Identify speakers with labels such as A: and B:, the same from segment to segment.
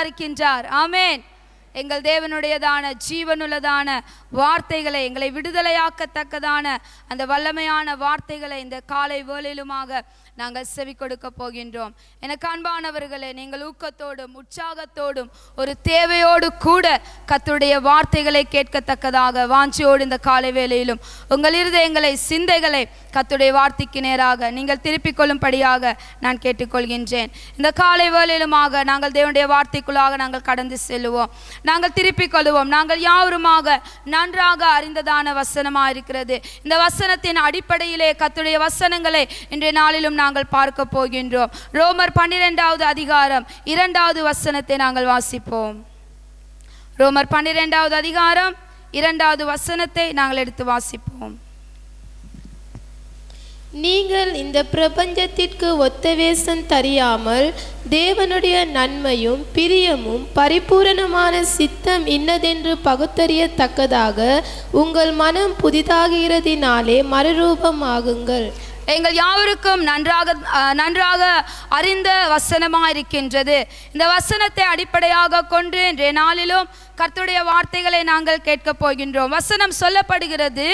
A: இருக்கின்றார். ஆமேன். எங்கள் தேவனுடையதான ஜீவனுள்ளதான வார்த்தைகளை, எங்களை விடுதலையாக்கத்தக்கதான அந்த வல்லமையான வார்த்தைகளை இந்த காலை வேளையிலுமாக நாங்கள் செவி கொடுக்க போகின்றோம். எனக்கு அன்பானவர்களே, நீங்கள் ஊக்கத்தோடும் உற்சாகத்தோடும் ஒரு தேவையோடு கூட கர்த்தருடைய வார்த்தைகளை கேட்கத்தக்கதாக வாஞ்சியோடு இந்த காலை வேளையிலும் உங்கள் இருதயங்களை, சிந்தைகளை கர்த்தருடைய வார்த்தைக்கு நேராக நீங்கள் திருப்பிக் கொள்ளும்படியாக நான் கேட்டுக்கொள்கின்றேன். இந்த காலை வேளையிலுமாக நாங்கள் தேவனுடைய வார்த்தைக்குள்ளாக நாங்கள் கடந்து செல்லுவோம். நாங்கள் திருப்பிக் கொள்வோம். நாங்கள் யாவருமாக நன்றாக அறிந்ததான வசனமாக இருக்கிறது. இந்த வசனத்தின் அடிப்படையிலே கர்த்தருடைய வசனங்களை இன்றைய நாளிலும் நாங்கள் பார்க்க போகின்றோம். ரோமர் 12வது அதிகாரம் 2வது வசனத்தை நாங்கள் வாசிப்போம். ரோமர் 12வது அதிகாரம் 2வது வசனத்தை நாங்கள் எடுத்து வாசிப்போம்.
B: நீங்கள் இந்த பிரபஞ்சத்திற்கு ஒத்த வேஷம் தெரியாமல் தேவனுடைய நன்மையும் பிரியமும் பரிபூரணமான சித்தம் இன்னதென்று பகுத்தறியத்தக்கதாக உங்கள் மனம் புதிதாகிறதினாலே மறுரூபமாகுங்கள்.
A: எங்கள் யாவருக்கும் நன்றாக அறிந்த வசனமாக இருக்கின்றது. இந்த வசனத்தை அடிப்படையாக கொண்டு இன்றைய நாளிலும் கர்த்தருடைய வார்த்தைகளை நாங்கள் கேட்க போகின்றோம். வசனம் சொல்லப்படுகிறது,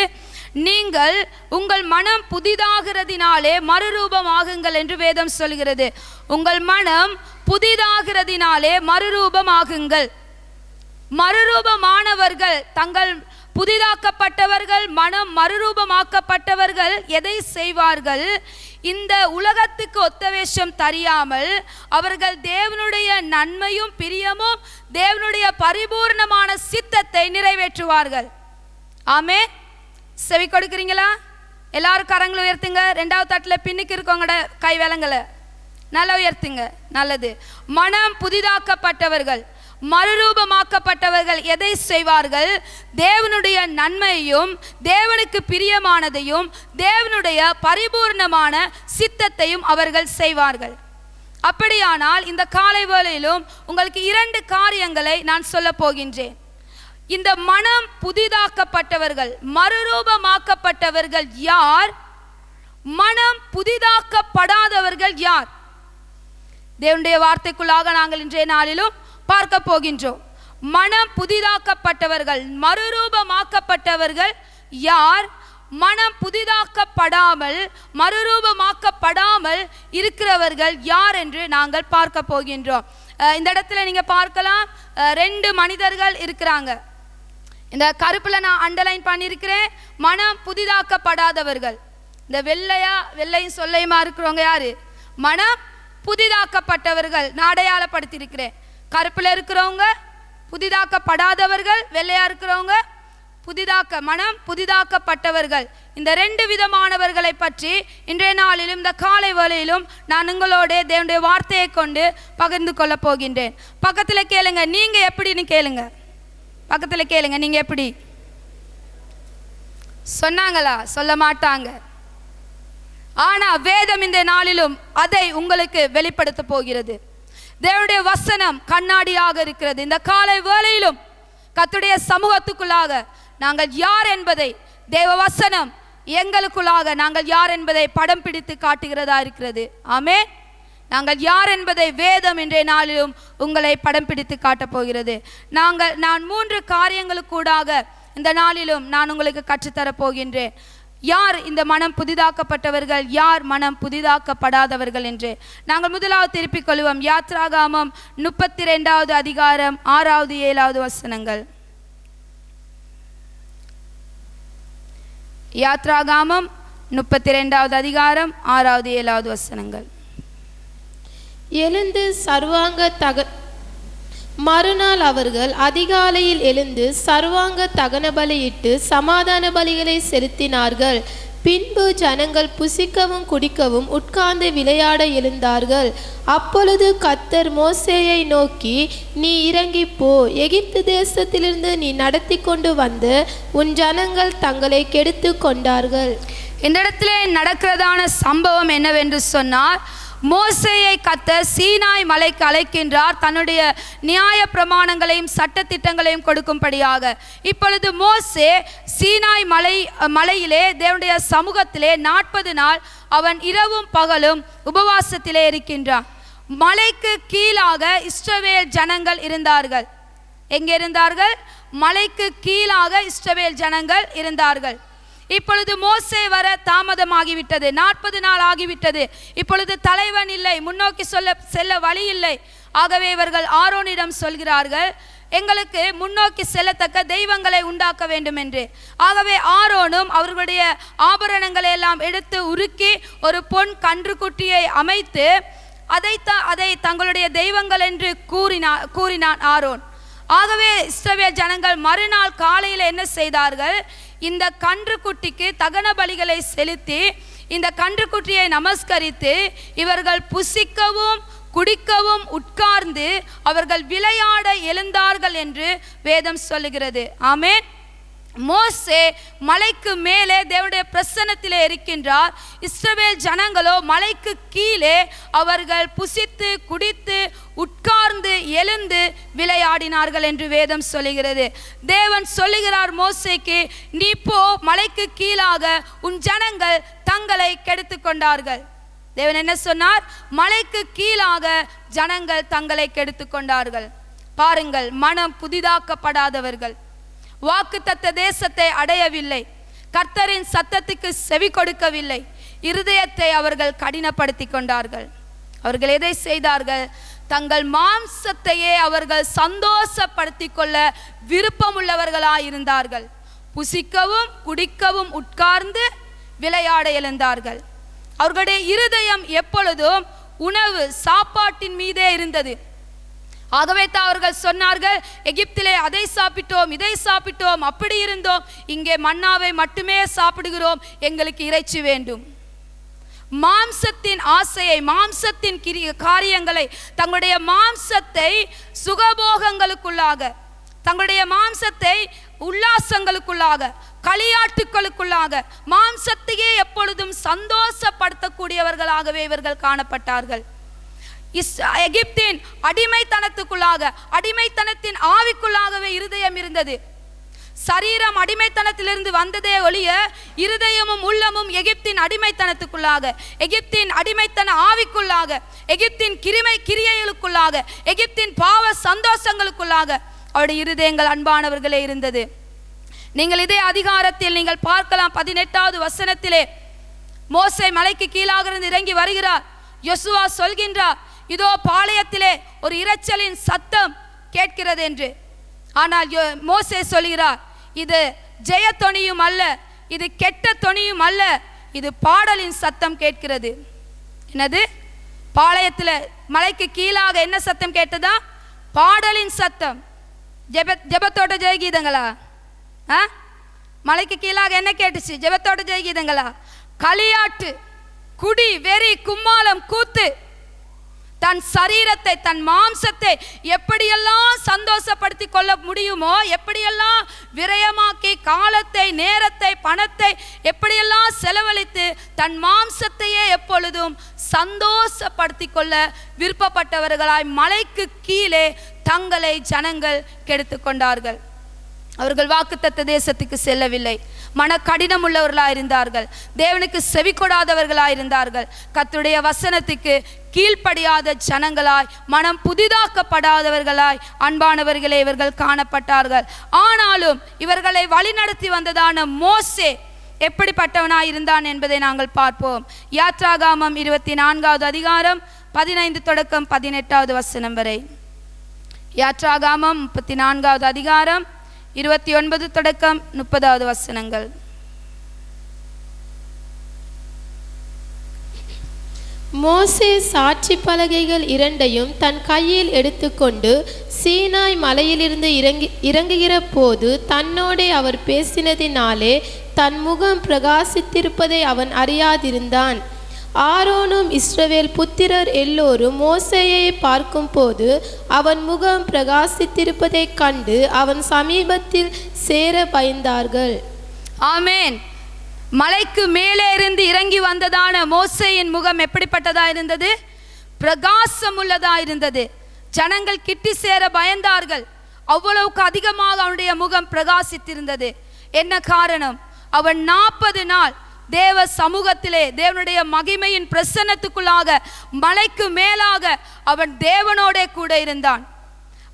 A: நீங்கள் உங்கள் மனம் புதிதாகிறதினாலே மறுரூபமாகுங்கள் என்று வேதம் சொல்கிறது. உங்கள் மனம் புதிதாகிறதினாலே மறுரூபமாகுங்கள். மறுரூபமானவர்கள், தங்கள் புதிதாக்கப்பட்டவர்கள், மனம் மறுரூபமாக்கப்பட்டவர்கள் எதை செய்வார்கள்? இந்த உலகத்துக்கு ஒத்த வேஷம் தெரியாமல் அவர்கள் தேவனுடைய நன்மையும் பிரியமும் தேவனுடைய பரிபூர்ணமான சித்தத்தை நிறைவேற்றுவார்கள். ஆமே. செவி கொடுக்குறீங்களா? எல்லாரும் கரங்களை உயர்த்துங்க. 2வது தட்டில் பின்னுக்கு இருக்கவங்களோட கை விலங்கலை நல்லா உயர்த்துங்க. நல்லது. மனம் புதிதாக்கப்பட்டவர்கள், மறுரூபமாக்கப்பட்டவர்கள் எதை செய்வார்கள்? தேவனுடைய நன்மையையும் தேவனுக்கு பிரியமானதையும் தேவனுடைய பரிபூர்ணமான சித்தத்தையும் அவர்கள் செய்வார்கள். அப்படியானால் இந்த காலை வேளையிலும் உங்களுக்கு 2 காரியங்களை நான் சொல்ல போகின்றேன். இந்த மனம் புதிதாக்கப்பட்டவர்கள், மறுரூபமாக்கப்பட்டவர்கள் யார்? மனம் புதிதாக்கப்படாதவர்கள் யார்? தேவனுடைய வார்த்தைக்குள்ளாக நாங்கள் இன்றைய நாளிலும் பார்க்க போகின்றோம். மனம் புதிதாக்கப்பட்டவர்கள், மறுரூபமாக்கப்பட்டவர்கள் யார்? மனம் புதிதாக்கப்படாமல் மறுரூபமாக்கப்படாமல் இருக்கிறவர்கள் யார் என்று நாங்கள் பார்க்க போகின்றோம். இந்த இடத்துல நீங்க பார்க்கலாம், 2 மனிதர்கள் இருக்கிறாங்க. இந்த கருப்புல நான் அண்டர்லைன் பண்ணியிருக்கிறேன், மனம் புதிதாக்கப்படாதவர்கள். இந்த வெள்ளையும் சொல்லையுமா இருக்கிறவங்க யாரு? மனம் புதிதாக்கப்பட்டவர்கள் நான் அடையாளப்படுத்தியிருக்கிறேன். கருப்புல இருக்கிறவங்க புதிதாக்கப்படாதவர்கள், வெள்ளையா இருக்கிறவங்க மனம் புதிதாக்கப்பட்டவர்கள். இந்த 2 விதமானவர்களை பற்றி இன்றைய நாளிலும் இந்த காலை வேளையிலும் நான் உங்களோட தேவனுடைய வார்த்தையை கொண்டு பகிர்ந்து கொள்ள போகின்றேன். பக்கத்தில் கேளுங்க, நீங்க எப்படின்னு கேளுங்க. பக்கத்தில் கேளுங்க, நீங்க எப்படி சொன்னாங்களா? சொல்ல மாட்டாங்க. ஆனா வேதம் இந்த நாளிலும் அதை உங்களுக்கு வெளிப்படுத்த போகிறது. தேவனுடைய வசனம் கண்ணாடியாக இருக்கிறது. இந்த காலை வேளையிலும் கர்த்தருடைய சமூகத்துக்குள்ளாக நாங்கள் யார் என்பதை தேவ வசனம் எங்களுக்குள்ளாக நாங்கள் யார் என்பதை படம் பிடித்து காட்டுகிறதா இருக்கிறது. ஆமே. நாங்கள் யார் என்பதை வேதம் இன்றைய நாளிலும் உங்களை படம் பிடித்து காட்டப் போகிறது. நான் 3 காரியங்களுக்கூடாக இந்த நாளிலும் நான் உங்களுக்கு கற்றுத்தரப் போகின்றேன். யார் இந்த மனம் புதிதாக்கப்பட்டவர்கள், யார் மனம் புதிதாக்கப்படாதவர்கள் என்று நாங்கள் முதலாவது திருப்பிக் கொள்வோம். யாத்ராகமம் 32வது அதிகாரம் 6வது 7வது வசனங்கள். யாத்ராகமம் 32வது அதிகாரம் 6வது 7வது வசனங்கள்.
B: எழுந்து மறுநாள் அவர்கள் அதிகாலையில் எழுந்து சர்வாங்க தகன பலியிட்டு சமாதான பலிகளை செலுத்தினார்கள். பின்பு ஜனங்கள் புசிக்கவும் குடிக்கவும் உட்கார்ந்து விளையாட எழுந்தார்கள். அப்பொழுது கர்த்தர் மோசேயை நோக்கி, நீ இறங்கி போ, எகிப்து தேசத்திலிருந்து நீ நடத்தி கொண்டு வந்து உன் ஜனங்கள் தங்களை கெடுத்து கொண்டார்கள்.
A: இந்த இடத்துல நடக்கிறதான சம்பவம் என்னவென்று சொன்னார், மோசேயை கர்த்தர் சீனாய் மலைக்கு அழைக்கின்றார், தன்னுடைய நியாய பிரமாணங்களையும் சட்டத்திட்டங்களையும் கொடுக்கும்படியாக. இப்பொழுது மோசே சீனாய் மலையிலே தேவனுடைய சமூகத்திலே 40 நாள் அவன் இரவும் பகலும் உபவாசத்திலே இருக்கின்றான். மலைக்கு கீழாக இஸ்ரவேல் ஜனங்கள் இருந்தார்கள். எங்கே இருந்தார்கள்? மலைக்கு கீழாக இஸ்ரவேல் ஜனங்கள் இருந்தார்கள். இப்பொழுது மோசே வர தாமதமாகிவிட்டது. 40 நாள் ஆகிவிட்டது. இப்பொழுது தலைவன் இல்லை, முன்னோக்கி செல்ல வழி இல்லை. ஆகவே இவர்கள் ஆரோனிடம் சொல்கிறார்கள், எங்களுக்கு முன்னோக்கி செல்லத்தக்க தெய்வங்களை உண்டாக்க வேண்டும் என்று. ஆகவே ஆரோனும் அவர்களுடைய ஆபரணங்களை எல்லாம் எடுத்து உருக்கி ஒரு பொன் கன்றுக்குட்டியை அமைத்து அதை தங்களுடைய தெய்வங்கள் என்று கூறினான் ஆரோன். ஆகவே இஸ்ரவேல் ஜனங்கள் மறுநாள் காலையில் என்ன செய்தார்கள்? இந்த கன்றுக்குட்டிக்கு தகன பலிகளை செலுத்தி இந்த கன்றுக்குட்டியை நமஸ்கரித்து இவர்கள் புசிக்கவும் குடிக்கவும் உட்கார்ந்து அவர்கள் விளையாட எழுந்தார்கள் என்று வேதம் சொல்லுகிறது. ஆமென். மோசே மலைக்கு மேலே தேவனுடைய பிரசன்னத்திலே இருக்கின்றார். இஸ்ரவேல் ஜனங்களோ மலைக்கு கீழே அவர்கள் புசித்து குடித்து உட்கார்ந்து எழுந்து விளையாடினார்கள் என்று வேதம் சொல்லுகிறது. தேவன் சொல்லுகிறார் மோசேக்கு, நீ போ, மலைக்கு கீழாக உன் ஜனங்கள் தங்களை கெடுத்து கொண்டார்கள். தேவன் என்ன சொன்னார்? மலைக்கு கீழாக ஜனங்கள் தங்களை கெடுத்து கொண்டார்கள். பாருங்கள், மனம் புதிதாக்கப்படாதவர்கள், வாக்குத்தத்த தேசத்தை அடையவில்லை, கர்த்தரின் சத்தத்துக்கு செவி கொடுக்கவில்லை, இருதயத்தை அவர்கள் கடினப்படுத்தி கொண்டார்கள். அவர்கள் எதை செய்தார்கள்? தங்கள் மாம்சத்தையே அவர்கள் சந்தோஷப்படுத்தி கொள்ள விருப்பமுள்ளவர்களாயிருந்தார்கள். புசிக்கவும் குடிக்கவும் உட்கார்ந்து விளையாட எழுந்தார்கள். அவர்களுடைய இருதயம் எப்பொழுதும் உணவு சாப்பாட்டின் மீதே இருந்தது. ஆகவே தான் அவர்கள் சொன்னார்கள், எகிப்திலே அதை சாப்பிட்டோம், இதை சாப்பிட்டோம், அப்படி இருந்தோம், இங்கே மன்னாவை மட்டுமே சாப்பிடுகிறோம், எங்களுக்கு இறைச்சி வேண்டும். மாம்சத்தின் ஆசையை, மாம்சத்தின் காரியங்களை, தங்களுடைய மாம்சத்தை சுகபோகங்களுக்குள்ளாக, தங்களுடைய மாம்சத்தை உல்லாசங்களுக்குள்ளாக, களியாட்டுக்களுக்குள்ளாக, மாம்சத்தையே எப்பொழுதும் சந்தோஷப்படுத்தக்கூடியவர்களாகவே இவர்கள் காணப்பட்டார்கள். எகிப்தின் அடிமைத்தனத்துக்குள்ளாக, அடிமைத்தனத்தின் ஆவிக்குள்ளாகவே இருதயம் இருந்தது. சரீரம் அடிமைத்தனத்திலிருந்து வந்ததே ஒழிய இருதயமும் உள்ளமும் எகிப்தின் அடிமைத்தனத்துக்குள்ளாக, எகிப்தின் அடிமைத்தன ஆவிக்குள்ளாக, எகிப்தின் கிரியைகளுக்குள்ளாக, எகிப்தின் பாவ சந்தோஷங்களுக்குள்ளாக அவருடைய இருதயங்கள் அன்பானவர்களே இருந்தது. நீங்கள் இதே அதிகாரத்தில் நீங்கள் பார்க்கலாம். 18வது வசனத்திலே மோசே மலைக்கு கீழாக இருந்து இறங்கி வருகிறார். யோசுவா சொல்கின்றார், இதோ பாளையத்திலே ஒரு இரைச்சலின் சத்தம் கேட்கிறது என்று. ஆனால் மோசே சொல்கிறார், இது ஜெய தொனியும் அல்ல, இது கெட்ட தொனியும் அல்ல, இது பாடலின் சத்தம் கேட்கிறது. என்னது? பாளையத்தில் மலைக்கு கீழாக என்ன சத்தம் கேட்டதா? பாடலின் சத்தம். ஜெபத்தோட ஜெயகீதங்களா? மலைக்கு கீழாக என்ன கேட்டுச்சு? ஜெபத்தோட ஜெயகீதங்களா? களியாட்டு, குடி, வெறி, கும்மாளம், கூத்து, தன் சரீரத்தை, தன் மாம்சத்தை எப்படியெல்லாம் சந்தோஷப்படுத்தி கொள்ள முடியுமோ, எப்படியெல்லாம் விரயமாக்கி காலத்தை, நேரத்தை, பணத்தை எப்படியெல்லாம் செலவழித்து தன் மாம்சத்தையே எப்பொழுதும் சந்தோஷப்படுத்தி கொள்ள விருப்பப்பட்டவர்களாய் மலைக்கு கீழே தங்களை ஜனங்கள் கெடுத்து கொண்டார்கள். அவர்கள் வாக்குத்தத்த தேசத்துக்கு செல்லவில்லை. மன கடினம் உள்ளவர்களாக இருந்தார்கள். தேவனுக்கு செவி கொடாதவர்களாக இருந்தார்கள். கர்த்தருடைய வசனத்துக்கு கீழ்ப்படியாத ஜனங்களாய், மனம் புதிதாக்கப்படாதவர்களாய் அன்பானவர்களே இவர்கள் காணப்பட்டார்கள். ஆனாலும் இவர்களை வழிநடத்தி வந்ததான மோசே எப்படிப்பட்டவனாய் இருந்தான் என்பதை நாங்கள் பார்ப்போம். யாத்ராகமம் 24வது அதிகாரம் 15 தொடக்கம் 18வது வசனம் வரை. யாத்ராகமம் 34வது அதிகாரம் 29 தொடக்கம் 30வது வசனங்கள்.
B: மோசே சாட்சி பலகைகள் இரண்டையும் தன் கையில் எடுத்துக்கொண்டு சீனாய் மலையிலிருந்து இறங்குகிற போது தன்னோடே அவர் பேசினதினாலே தன் முகம் பிரகாசித்திருப்பதை அவன் அறியாதிருந்தான். ஆரோனும் இஸ்ரவேல் புத்திரர் எல்லோரும் மோசேயை பார்க்கும் போது அவன் முகம் பிரகாசித்திருப்பதை கண்டு அவன் சமீபத்தில் சேர பயந்தார்கள்.
A: ஆமேன். மலைக்கு மேலே இருந்து இறங்கி வந்ததான மோசேயின் முகம் எப்படிப்பட்டதா இருந்தது? பிரகாசம் உள்ளதா இருந்தது. ஜனங்கள் கிட்டி சேர பயந்தார்கள். அவ்வளவுக்கு அதிகமாக அவனுடைய முகம் பிரகாசித்திருந்தது. என்ன காரணம்? அவன் 40 நாள் தேவ சமூகத்திலே தேவனுடைய மகிமையின் பிரசன்னத்துக்குள்ளாக மலைக்கு மேலாக அவன் தேவனோடே கூட இருந்தான்.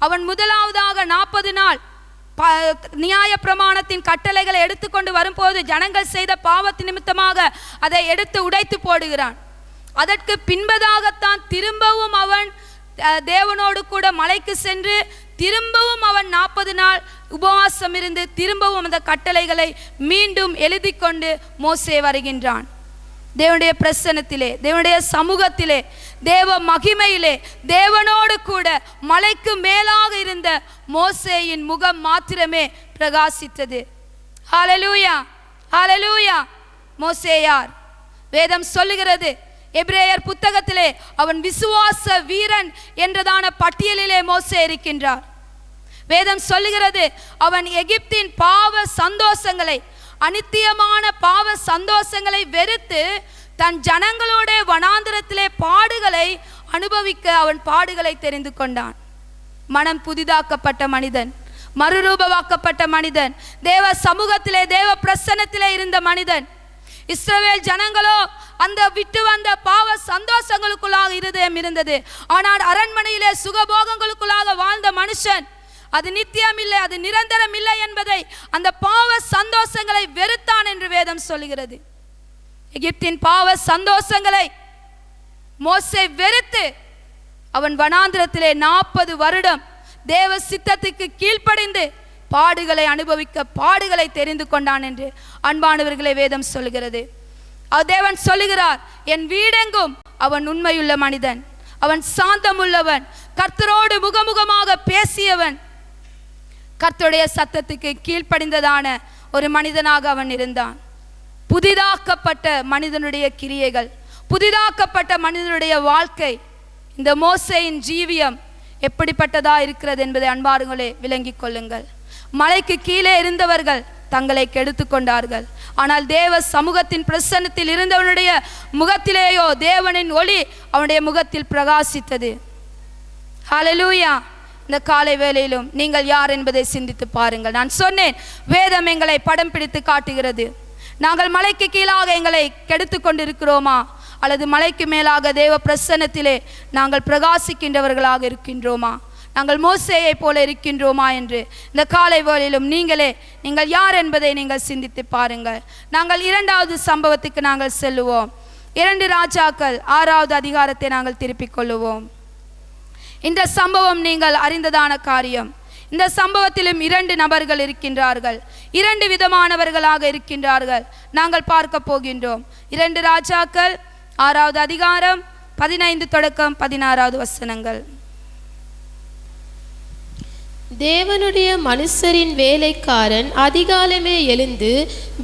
A: அவன் முதலாவதாக 40 நாள் நியாய பிரமாணத்தின் கட்டளைகளை எடுத்துக்கொண்டு வரும்போது ஜனங்கள் செய்த பாவத்தின் நிமித்தமாக அதை எடுத்து உடைத்து போடுகிறான். அதற்கு பின்பதாகத்தான் திரும்பவும் அவன் தேவனோடு கூட மலைக்கு சென்று திரும்பவும் அவன் 40 நாள் உபவாசம் இருந்து திரும்பவும் அந்த கட்டளைகளை மீண்டும் எழுதி கொண்டு மோசே வருகின்றான். தேவனுடைய பிரசன்னத்திலே, தேவனுடைய சமூகத்திலே, தேவ மகிமையிலே தேவனோடு கூட மலைக்கு மேலாக இருந்த மோசேயின் முகம் மாத்திரமே பிரகாசித்தது. ஹல்லேலூயா, ஹல்லேலூயா. மோசே யார்? வேதம் சொல்லுகிறது, எபிரேயர் புத்தகத்திலே அவன் விசுவாச வீரன் என்றதான பட்டியலிலே மோசே இருக்கின்றார். வேதம் சொல்லுகிறது, அவன் எகிப்தின் பாவ சந்தோஷங்களை, அநித்தியமான பாவ சந்தோஷங்களை வெறுத்து தன் ஜனங்களோட வனாந்திரத்திலே பாடுகளை அனுபவிக்க அவன் பாடுகளை தெரிந்து கொண்டான். மனம் புதிதாக்கப்பட்ட மனிதன், மறுரூபமாக்கப்பட்ட மனிதன், தேவ சமூகத்திலே தேவ பிரசன்னத்திலே இருந்த மனிதன். இஸ்ரவேல் ஜனங்களோ அந்த விட்டு வந்த பாவ சந்தோஷங்களுக்குள்ளாக இருதயம் இருந்தது. ஆனால் அரண்மனையிலே சுகபோகங்களுக்குள்ளாக வாழ்ந்த மனுஷன் அது நித்தியம் இல்லை, அது நிரந்தரம் இல்லை என்பதை, அந்த பாவ சந்தோஷங்களை வெறுத்தான் என்று வேதம் சொல்லுகிறது. எகிப்தின் பாவ சந்தோஷங்களை மோசே வெறுத்து அவன் வனாந்திரத்திலே 40 வருடம் தேவ சித்தத்துக்கு கீழ்ப்படிந்து பாடுகளை அனுபவிக்க பாடுகளை தெரிந்து கொண்டான் என்று அன்பானவர்களை வேதம் சொல்கிறது. தேவன் சொல்லுகிறார், என் வீடெங்கும் அவன் உண்மையுள்ள மனிதன், அவன் சாந்தமுள்ளவன், கர்த்தரோடு முகமுகமாக பேசியவன், கர்த்தருடைய சத்தத்துக்கு கீழ்ப்படிந்ததான ஒரு மனிதனாக அவன் இருந்தான். புதிதாக்கப்பட்ட மனிதனுடைய கிரியைகள், புதிதாக்கப்பட்ட மனிதனுடைய வாழ்க்கை, இந்த மோசேயின் ஜீவியம் எப்படிப்பட்டதா இருக்கிறது என்பதை அன்பாருங்களே விளங்கிக் கொள்ளுங்கள். மலைக்கு கீழே இருந்தவர்கள் தங்களை கெடுத்து கொண்டார்கள். ஆனால் தேவ சமூகத்தின் பிரசன்னத்தில் இருந்தவனுடைய முகத்திலேயோ தேவனின் ஒளி அவனுடைய முகத்தில் பிரகாசித்தது. ஹல்லேலூயா. இந்த காலை வேளையிலும் நீங்கள் யார் என்பதை சிந்தித்து பாருங்கள். நான் சொன்னேன், வேதம் எங்களை படம் பிடித்து காட்டுகிறது. நாங்கள் மலைக்கு கீழாக எங்களை கெடுத்து கொண்டிருக்கிறோமா, அல்லது மலைக்கு மேலாக தேவ பிரசன்னத்திலே நாங்கள் பிரகாசிக்கின்றவர்களாக இருக்கின்றோமா, நாங்கள் மோசேயை போல இருக்கின்றோமா என்று இந்த காலை வேளையிலும் நீங்கள் யார் என்பதை நீங்கள் சிந்தித்து பாருங்கள். நாங்கள் 2வது சம்பவத்துக்கு நாங்கள் செல்லுவோம். 2 ராஜாக்கள் 6வது அதிகாரத்தை நாங்கள் திருப்பிக் கொள்ளுவோம். இந்த சம்பவம் நீங்கள் அறிந்ததான காரியம். இந்த சம்பவத்திலும் 2 நபர்கள் இருக்கின்றார்கள், 2 விதமானவர்களாக இருக்கின்றார்கள். நாங்கள் பார்க்க போகின்றோம். 2 ராஜாக்கள் 6வது அதிகாரம் 15 தொடக்கம் 16வது வசனங்கள்.
B: தேவனுடைய மனுஷரின் வேலைக்காரன் அதிகாலமே எழுந்து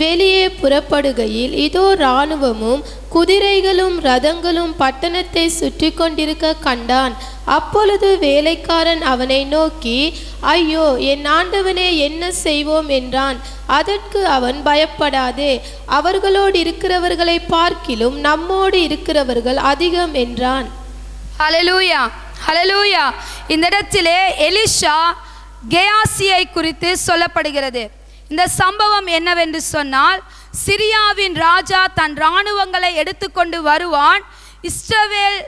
B: வெளியே புறப்படுகையில் இதோ இராணுவமும் குதிரைகளும் ரதங்களும் பட்டணத்தை சுற்றி கொண்டிருக்க கண்டான். அப்பொழுது வேலைக்காரன் அவனை நோக்கி, ஐயோ என் ஆண்டவனே, என்ன செய்வோம் என்றான். அதற்கு அவன், பயப்படாதே, அவர்களோடு இருக்கிறவர்களை பார்க்கிலும் நம்மோடு இருக்கிறவர்கள் அதிகம் என்றான்.
A: ஹல்லேலூயா, ஹல்லேலூயா. இந்த இடத்திலே எலிஷா கேயாசியை குறித்து சொல்லப்படுகிறது. இந்த சம்பவம் என்னவென்று சொன்னால், சிரியாவின் ராஜா தன் இராணுவங்களை எடுத்துக்கொண்டு வருவான் இஸ்ரவேல்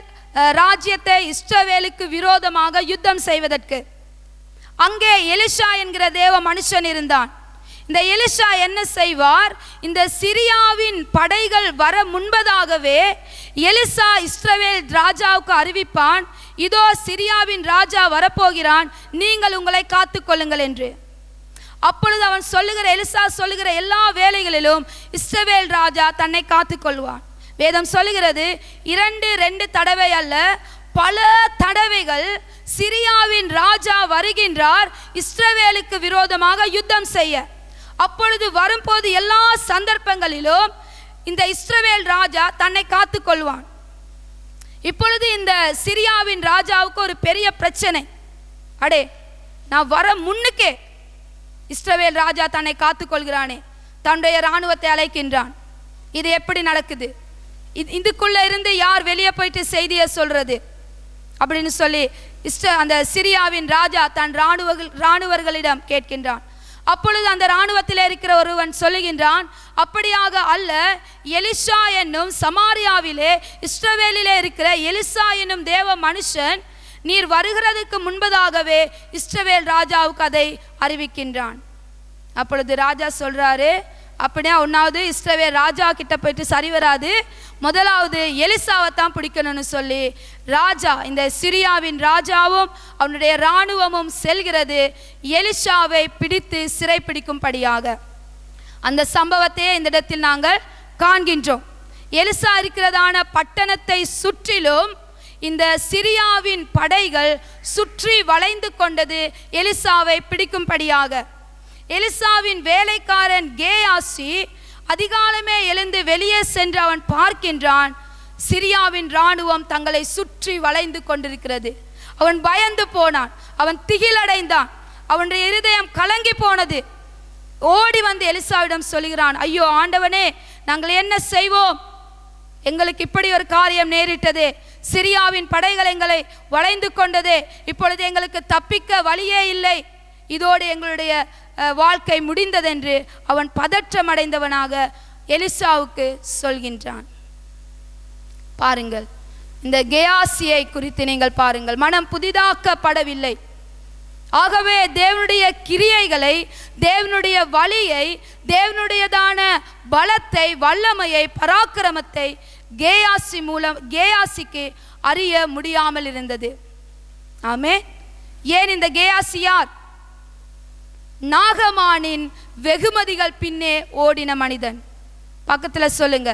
A: ராஜ்யத்தை இஸ்ரவேலுக்கு விரோதமாக யுத்தம் செய்வதற்கு. அங்கே எலிஷா என்கிற தேவ மனுஷன் இருந்தான். இந்த எலிஷா என்ன செய்வார், இந்த சிரியாவின் படைகள் வர முன்பதாகவே எலிசா இஸ்ரவேல் ராஜாவுக்கு அறிவிப்பான், இதோ சிரியாவின் ராஜா வரப்போகிறான், நீங்கள் உங்களை காத்து கொள்ளுங்கள் என்று. அப்பொழுது அவன் சொல்லுகிற, எலிசா சொல்லுகிற எல்லா வேலைகளிலும் இஸ்ரவேல் ராஜா தன்னை காத்து கொள்வான். வேதம் சொல்லுகிறது, 2 தடவை அல்ல, பல தடவைகள் சிரியாவின் ராஜா வருகின்றார் இஸ்ரவேலுக்கு விரோதமாக யுத்தம் செய்ய. அப்பொழுது வரும்போது எல்லா சந்தர்ப்பங்களிலும் இந்த இஸ்ரவேல் ராஜா தன்னை காத்து கொள்வான். இப்பொழுது இந்த சிரியாவின் ராஜாவுக்கு ஒரு பெரிய பிரச்சனை. அடே, நான் வர முன்னுக்கே இஸ்ரவேல் ராஜா தன்னை காத்து கொள்கிறானே, தன்னுடைய இராணுவத்தை அழைக்கின்றான். இது எப்படி நடக்குது? இதுக்குள்ள இருந்து யார் வெளியே போயிட்டு செய்தியை சொல்றது அப்படின்னு சொல்லி அந்த சிரியாவின் ராஜா தன் இராணுவர்களிடம் கேட்கின்றான். அப்பொழுது அந்த இராணுவத்தில் இருக்கிற ஒருவன் சொல்லுகின்றான், அப்படியாக அல்ல, எலிஷா என்னும் சமாரியாவிலே இஸ்ரவேலிலே இருக்கிற எலிசா என்னும் தேவ மனுஷன் நீர் வருகிறதுக்கு முன்பதாகவே இஸ்ரவேல் ராஜாவுக்கு அதை அறிவிக்கின்றான். அப்பொழுது ராஜா சொல்றாரு, அப்படின்னா ஒன்றாவது இஸ்ரவேல் ராஜா கிட்ட போயிட்டு சரி வராது, முதலாவது எலிசாவை தான் பிடிக்கணும்னு சொல்லி ராஜா, இந்த சிரியாவின் ராஜாவும் அவனுடைய இராணுவமும் செல்கிறது எலிசாவை பிடித்து சிறை பிடிக்கும்படியாக. அந்த சம்பவத்தையே இந்த இடத்தில் நாங்கள் காண்கின்றோம். எலிசா இருக்கிறதான பட்டணத்தை சுற்றிலும் இந்த சிரியாவின் படைகள் சுற்றி வளைந்து கொண்டது எலிசாவை பிடிக்கும்படியாக. எலிசாவின் வேலைக்காரன் கேயாசி அதிகாலமே எழுந்து வெளியே சென்று அவன் பார்க்கின்றான், சிரியாவின் இராணுவம் தங்களை சுற்றி வளைந்து கொண்டிருக்கிறது. அவன் பயந்து போனான், அவன் திகிலடைந்தான், அவனுடைய இருதயம் கலங்கி போனது. ஓடி வந்து எலிசாவிடம் சொல்கிறான், ஐயோ ஆண்டவனே, நாங்கள் என்ன செய்வோம்? எங்களுக்கு இப்படி ஒரு காரியம் நேரிட்டதே, சிரியாவின் படைகள் எங்களை வளைந்து கொண்டதே, இப்பொழுது எங்களுக்கு தப்பிக்க வழியே இல்லை, இதோடு எங்களுடைய வாழ்க்கை முடிந்ததென்று அவன் பதற்றம் அடைந்தவனாக எலிசாவுக்கு சொல்கின்றான். பாருங்கள், இந்த கேயாசியை குறித்து நீங்கள் பாருங்கள். மனம் புதிதாக்கப்படவில்லை. ஆகவே தேவனுடைய கிரியைகளை, தேவனுடைய வழியை, தேவனுடையதான பலத்தை, வல்லமையை, பராக்கிரமத்தை கேயாசிக்கு அறிய முடியாமல் இருந்தது. ஆமே. ஏன் இந்த கேயாசி யார்? நாகமானின் வெகுமதிகள் பின்னே ஓடின மனிதன். பக்கத்தில் சொல்லுங்க,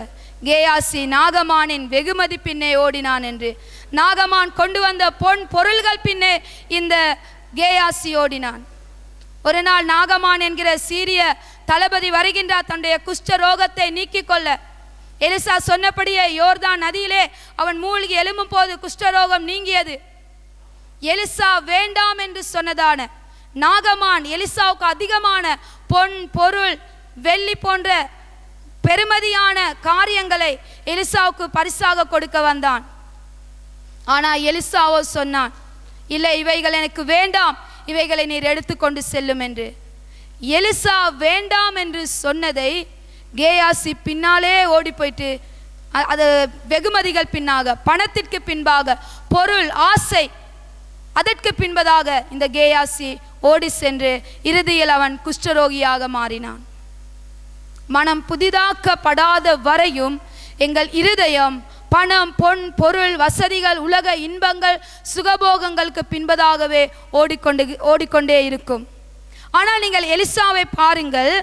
A: கேயாசி நாகமானின் வெகுமதி பின்னே ஓடினான் என்று. நாகமான் கொண்டு வந்த பொன் பொருள்கள் பின்னே இந்த கேயாசி ஓடினான். ஒரு நாள் நாகமான் என்கிற சீரிய தளபதி வருகின்றார் தன்னுடைய குஷ்ட ரோகத்தை நீக்கிக் கொள்ள. எலிசா சொன்னபடியே யோர்தான் நதியிலே அவன் மூழ்கி எழும்பும் போது குஷ்டரோகம் நீங்கியது. எலிசா வேண்டாம் என்று சொன்னதான நாகமான் எலிசாவுக்கு அதிகமான பொன் பொருள் வெள்ளி போன்ற பெருமதியான காரியங்களை எலிசாவுக்கு பரிசாக கொடுக்க வந்தான். ஆனால் எலிசாவோ சொன்னான், இல்லை, இவைகள் எனக்கு வேண்டாம், இவைகளை நீர் எடுத்துக்கொண்டு செல்லும் என்று. எலிசா வேண்டாம் என்று சொன்னதை கேயாசி பின்னாலே ஓடி போயிட்டு, அது வெகுமதிகள் பின்னாக, பணத்திற்கு பின்பாக, பொருள் ஆசை அதற்கு பின்பதாக இந்த கேயாசி ஓடி சென்று இறுதியில் அவன் குஷ்டரோகியாக மாறினான். மனம் புதிதாக்கப்படாத வரையும் எங்கள் இருதயம் பணம், பொன், பொருள், வசதிகள், உலக இன்பங்கள், சுகபோகங்களுக்கு பின்பதாகவே ஓடிக்கொண்டே இருக்கும். ஆனால் நீங்கள் எலிசாவை பாருங்கள்.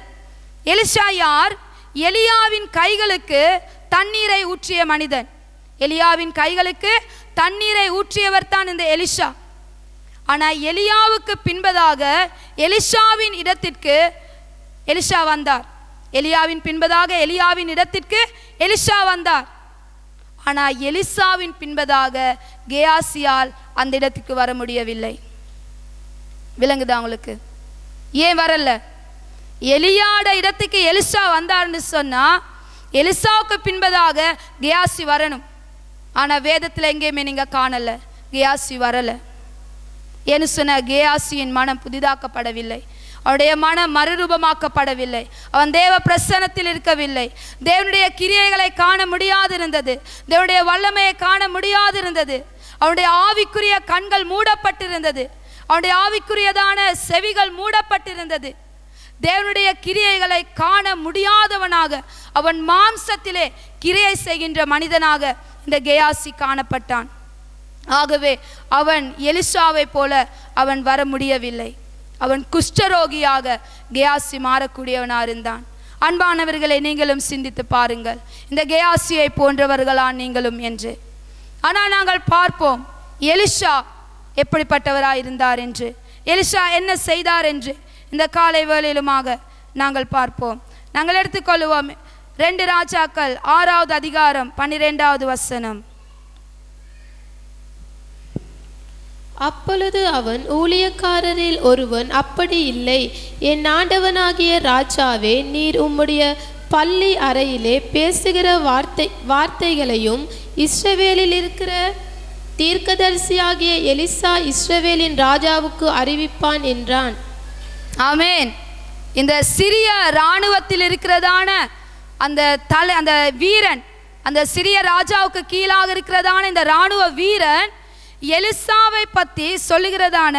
A: எலிசா யார்? எலியாவின் கைகளுக்கு தண்ணீரை ஊற்றிய மனிதன். எலியாவின் கைகளுக்கு தண்ணீரை ஊற்றியவர் தான் இந்த எலிசா. ஆனால் எலியாவுக்கு பின்பதாக எலிசாவின் இடத்திற்கு எலிசா வந்தார். எலியாவின் பின்பதாக எலியாவின் இடத்திற்கு எலிசா வந்தார். ஆனால் எலிசாவின் பின்பதாக கேயாசியால் அந்த இடத்துக்கு வர முடியவில்லை. விளங்குதா உங்களுக்கு? ஏன் வரல? எலியாட இடத்துக்கு எலிசா வந்தார்னு சொன்னா எலிசாவுக்கு பின்பதாக கேயாசி வரணும். ஆனால் வேதத்தில் எங்கேயுமே நீங்க காணல கேயாசி வரல. ஏன்னு சொன்ன கேயாசியின் மனம் புதிதாக்கப்படவில்லை, அவனுடைய மனம் மறுரூபமாக்கப்படவில்லை, அவன் தேவ பிரசன்னத்தில் இருக்கவில்லை, தேவனுடைய கிரியைகளை காண முடியாதிருந்தது, தேவனுடைய வல்லமையை காண முடியாதிருந்தது, அவனுடைய ஆவிக்குரிய கண்கள் மூடப்பட்டிருந்தது, அவனுடைய ஆவிக்குரியதான செவிகள் மூடப்பட்டிருந்தது. தேவனுடைய கிரியைகளை காண முடியாதவனாக அவன் மாம்சத்திலே கிரியை செய்கின்ற மனிதனாக இந்த கேயாசி காணப்பட்டான். ஆகவே அவன் எலிசாவை போல அவன் வர முடியவில்லை. அவன் குஷ்டரோகியாக கேயாசி மாறக்கூடியவனாக இருந்தான். அன்பானவர்களை, நீங்களும் சிந்தித்து பாருங்கள், இந்த கேயாசியை போன்றவர்களா நீங்களும் என்று. ஆனால் நாங்கள் பார்ப்போம் எலிசா எப்படிப்பட்டவராக இருந்தார் என்று, எலிசா என்ன செய்தார் என்று இந்த காலை வேளையிலுமாக நாங்கள் பார்ப்போம். நாங்கள் எடுத்துக்கொள்வோம் 2 ராஜாக்கள் 6வது அதிகாரம் 12வது வசனம்.
B: அப்பொழுது அவன், ஊழியக்காரரில் ஒருவன், அப்படி இல்லை, என் ஆண்டவனாகிய ராஜாவே, நீர் உம்முடைய பள்ளி அறையிலே பேசுகிற வார்த்தைகளையும் இஸ்ரவேலில் இருக்கிற தீர்க்கதரிசியாகிய எலிசா இஸ்ரவேலின் ராஜாவுக்கு அறிவிப்பான் என்றான்.
A: ஆமேன். இந்த சிறிய இராணுவத்தில் இருக்கிறதான அந்த வீரன், அந்த சிறிய ராஜாவுக்கு கீழாக இருக்கிறதான இந்த இராணுவ வீரன் எலிசாவை பற்றி சொல்லுகிறதான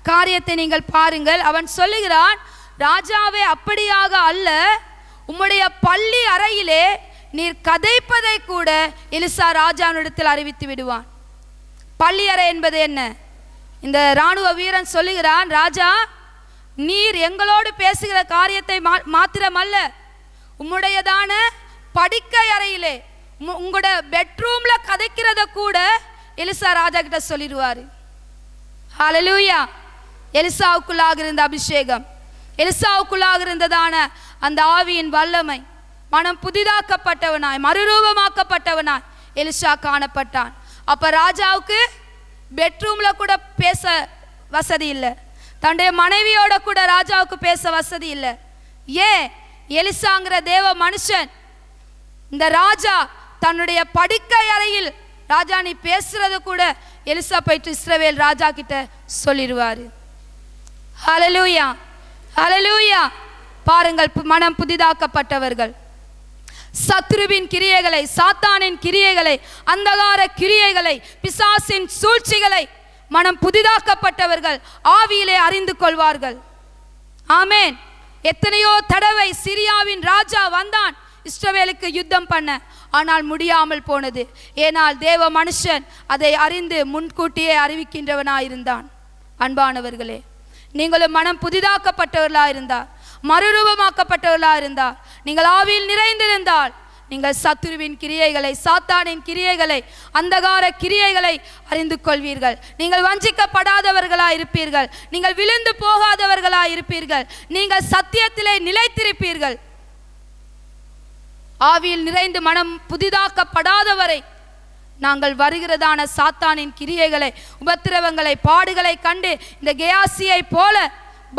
A: காரியத்தை நீங்கள் பாருங்கள். அவன் சொல்லுகிறான், ராஜாவே, அப்படியாக அல்ல, உம்முடைய பள்ளி அறையிலே நீர் கதைப்பதை கூட எலிசா ராஜாவினிடத்தில் அறிவித்து விடுவான். பள்ளி அறை என்பது என்ன? இந்த இராணுவ வீரன் சொல்லுகிறான், ராஜா, நீர் எங்களோடு பேசுகிற காரியத்தை மாத்திரமல்ல, உம்முடையதான படுக்கை அறையிலே உங்களோட பெட்ரூம்ல கதைக்கிறத கூட எலிசா ராஜா கிட்ட சொல்லிடுவாரு. ஹல்லேலூயா. எலிசாவுக்குள்ளாக இருந்த அபிஷேகம், எலிசாவுக்குள்ளாக இருந்ததான அந்த ஆவியின் வல்லமை, மனம் புதிதாக்கப்பட்டவனாய் மறுரூபமாக்கப்பட்டவனாய் எலிசா காணப்பட்டான். அப்ப ராஜாவுக்கு பெட்ரூம்ல கூட பேச வசதி இல்லை, தன்னுடைய மனைவியோட கூட ராஜாவுக்கு பேச வசதி இல்லை. ஏன்? எலிசாங்கிற தேவ மனுஷன், இந்த ராஜா தன்னுடைய படுக்கை அறையில், ராஜா நீ பேசுறது கூட எலிசா போயிட்டு இஸ்ரவேல் ராஜா கிட்ட சொல்லிடுவாரு. ஹல்லேலூயா, ஹல்லேலூயா. பாருங்கள், மனம் புதிதாக்கப்பட்டவர்கள், சத்ருவின் கிரியைகளை, சாத்தானின் கிரியைகளை, அந்தகார கிரியைகளை, பிசாசின் சூழ்ச்சிகளை மனம் புதிதாக்கப்பட்டவர்கள் ஆவியிலே அறிந்து கொள்வார்கள். ஆமேன். எத்தனையோ தடவை சிரியாவின் ராஜா வந்தான் இஸ்ரவேலுக்கு யுத்தம் பண்ண, ஆனால் முடியாமல் போனது. ஏனால் தேவ மனுஷன் அதை அறிந்து முன்கூட்டியே அறிவிக்கின்றவனாயிருந்தான். அன்பானவர்களே, நீங்களும் மனம் புதிதாக்கப்பட்டவர்களாக இருந்தால், மறுரூபமாக்கப்பட்டவர்களாக இருந்தால், நீங்கள் ஆவியில் நிறைந்திருந்தால், நீங்கள் சத்துருவின் கிரியைகளை, சாத்தானின் கிரியைகளை, அந்தகார கிரியைகளை அறிந்து கொள்வீர்கள். நீங்கள் வஞ்சிக்கப்படாதவர்களாக இருப்பீர்கள், நீங்கள் விழுந்து போகாதவர்களாக இருப்பீர்கள், நீங்கள் சத்தியத்திலே நிலைத்திருப்பீர்கள். ஆவியில் நிறைந்து மனம் புதிதாக்கப்படாதவரை நாங்கள் வருகிறதான சாத்தானின் கிரியைகளை, உபத்திரவங்களை, பாடுகளை கண்டு இந்த கேயாசியை போல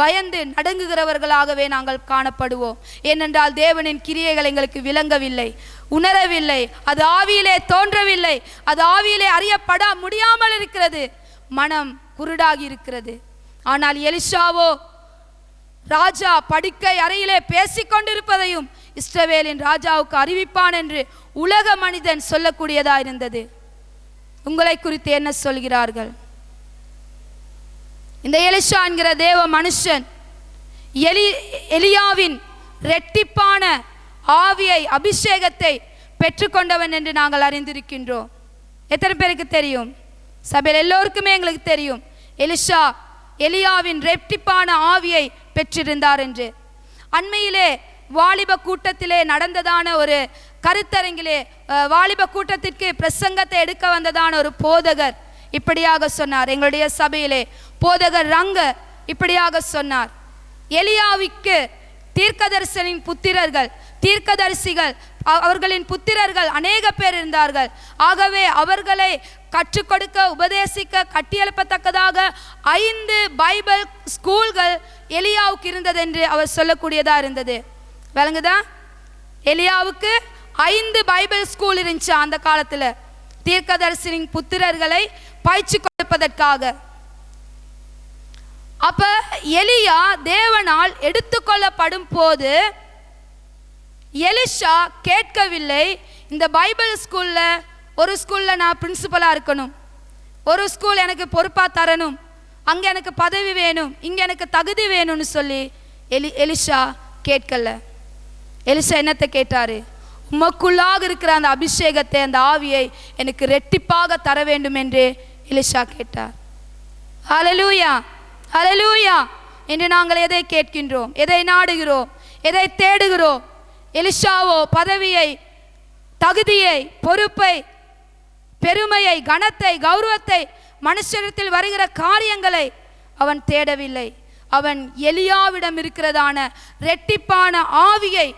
A: பயந்து நடுங்குகிறவர்களாகவே நாங்கள் காணப்படுவோம். ஏனென்றால் தேவனின் கிரியைகள் எங்களுக்கு விளங்கவில்லை, உணரவில்லை, அது ஆவியிலே தோன்றவில்லை, அது ஆவியிலே அறியப்பட முடியாமல் இருக்கிறது, மனம் குருடாகி இருக்கிறது. ஆனால் எலிசாவோ ராஜா படுக்கை அறையிலே பேசிக்கொண்டிருப்பதையும் இஸ்ரவேலின் ராஜாவுக்கு அறிவிப்பான் என்று உலக மனிதன் சொல்லக்கூடியதா இருந்தது. உங்களை குறித்து என்ன சொல்கிறார்கள்? இந்த எலிசா என்கிற தேவ மனுஷன் எலியாவின் இரட்டிப்பான ஆவியை, அபிஷேகத்தை பெற்றுக்கொண்டவன் என்று நாங்கள் அறிந்திருக்கின்றோம். எத்தனை பேருக்கு தெரியும்? சபையில் எல்லோருக்குமே எங்களுக்கு தெரியும், எலிசா எலியாவின் இரட்டிப்பான ஆவியை பெற்றிருந்தார் என்று. அண்மையிலே வாலிப கூட்டத்திலே நடந்ததான ஒரு கருத்தரங்கிலே, வாலிப கூட்டத்திற்கு பிரசங்கத்தை எடுக்க வந்ததான ஒரு போதகர் இப்படியாக சொன்னார். எங்களுடைய சபையிலே போதகர் ரங்க இப்படியாக சொன்னார், எலியாவுக்கு தீர்க்கதரிசனின் புத்திரர்கள், தீர்க்கதரிசிகள், அவர்களின் புத்திரர்கள் அநேக பேர் இருந்தார்கள். ஆகவே அவர்களை கற்றுக் கொடுக்க, உபதேசிக்க, கட்டியெழுப்பத்தக்கதாக 5 பைபிள் ஸ்கூல்கள் எலியாவுக்கு இருந்தது என்று அவர் சொல்லக்கூடியதா இருந்தது. விளங்குதா? எலியாவுக்கு 5 பைபிள் ஸ்கூல் இருந்துச்சு அந்த காலத்தில், தீர்க்கதரிசனின் புத்திரர்களை பயிற்சி கொடுப்பதற்காக. அப்ப எலியா தேவனால் எடுத்துக்கொள்ளப்படும் போது எலிசா கேட்கவில்லை, இந்த பைபிள் ஸ்கூல்ல ஒரு ஸ்கூல்ல நான் பிரின்சிபலா இருக்கணும், ஒரு ஸ்கூல் எனக்கு பொறுப்பா தரணும், அங்க எனக்கு பதவி வேணும், இங்க எனக்கு தகுதி வேணும்னு சொல்லி எலிசா கேட்கல. எலிசா என்னத்தை கேட்டாரு? உமக்குள்ளாக இருக்கிற அந்த அபிஷேகத்தை, அந்த ஆவியை எனக்கு ரெட்டிப்பாக தர வேண்டும் என்று எலிசா கேட்டார். ஹல்லேலூயா, ஹல்லேலூயா. என்று நாங்கள் எதை கேட்கின்றோம்? எதை நாடுகிறோம்? எதை தேடுகிறோம்? எலிசாவோ பதவியை, தகுதியை, பொறுப்பை, பெருமையை, கனத்தை, கௌரவத்தை, மனுஷரிடத்தில் வருகிற காரியங்களை அவன் தேடவில்லை. அவன் எலியாவிடம் இருக்கிறதான ரெட்டிப்பான ஆவியை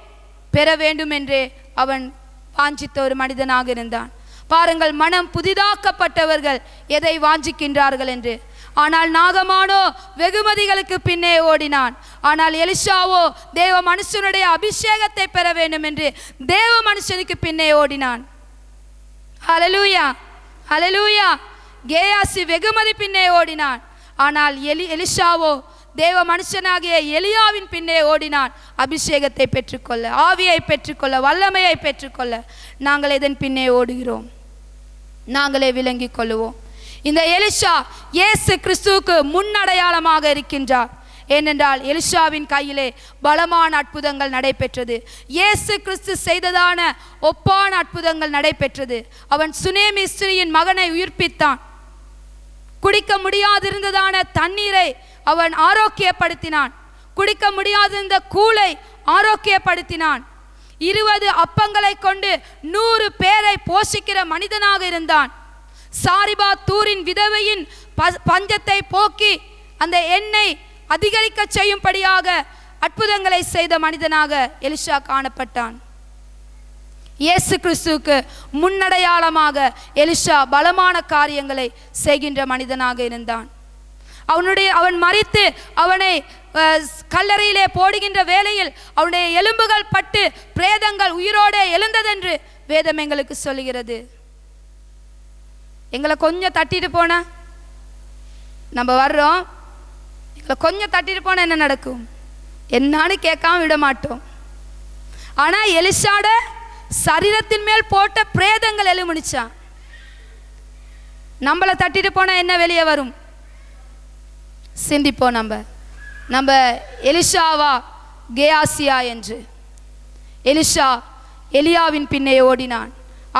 A: பெற வேண்டும் என்று அவன் வாஞ்சித்த ஒரு மனிதனாக இருந்தான். பாருங்கள், மனம் புதிதாக்கப்பட்டவர்கள் எதை வாஞ்சிக்கின்றார்கள் என்று. ஆனால் நாகமானோ வெகுமதிகளுக்கு பின்னே ஓடினான். ஆனால் எலிசாவோ தேவ மனுஷனுடைய அபிஷேகத்தை பெற வேண்டும் என்று தேவ மனுஷனுக்கு பின்னே ஓடினான். ஹல்லேலூயா, ஹல்லேலூயா. கேயாசி வெகுமதி பின்னே ஓடினான். ஆனால் எலிசாவோ தேவ மனுஷனாகிய எலியாவின் பின்னே ஓடினான். அபிஷேகத்தை பெற்றுக்கொள்ள, ஆவியை பெற்றுக்கொள்ள, வல்லமையை பெற்றுக்கொள்ள நாங்கள் இதன் பின்னே ஓடுகிறோம். நாங்களே விளங்கிக் கொள்ளுவோம். இந்த எலிஷா இயேசு கிறிஸ்துவுக்கு முன்னடையாளமாக இருக்கின்றார். ஏனென்றால் எலிஷாவின் கையிலே பலமான அற்புதங்கள் நடைபெற்றது. இயேசு கிறிஸ்து செய்ததான ஒப்பான அற்புதங்கள் நடைபெற்றது. அவன் சுனேமி ஸ்திரீயின் மகனை உயிர்ப்பித்தான். குடிக்க முடியாதிருந்ததான தண்ணீரை அவன் ஆரோக்கியப்படுத்தினான். குடிக்க முடியாதிருந்த கூளை ஆரோக்கியப்படுத்தினான். 20 அப்பங்களை கொண்டு 100 பேரை போஷிக்கிற மனிதனாக இருந்தான். சாரிபா தூரின் விதவையின் பஞ்சத்தை போக்கி அந்த எண்ணெய் அதிகரிக்க செய்யும்படியாக அற்புதங்களை செய்த மனிதனாக எலிஷா காணப்பட்டான். இயேசு கிறிஸ்துவுக்கு முன்னடையாளமாக எலிஷா பலமான காரியங்களை செய்கின்ற மனிதனாக இருந்தான். அவன் மரித்து அவனை கல்லறையிலே போடுகின்ற வேளையில் அவனுடைய எலும்புகள் பட்டு பிரேதங்கள் உயிரோடு எழுந்ததென்று வேதம் எங்களுக்கு சொல்லுகிறது. எங்களை கொஞ்சம் தட்டிட்டு போனா, நம்ம வர்றோம், எங்களை கொஞ்சம் தட்டிட்டு போனா என்ன நடக்கும்? என்னான்னு கேட்காம விட மாட்டோம். ஆனா எலிஷாட சரீரத்தின் மேல் போட்ட பிரேதங்கள் எழுமுனிச்சான். நம்மளை தட்டிட்டு போனா என்ன வெளியே வரும்? சிந்திப்போம். நம்ம எலிஷாவா கேயாசியா என்று. எலிஷா எலியாவின் பின்னே ஓடினான்.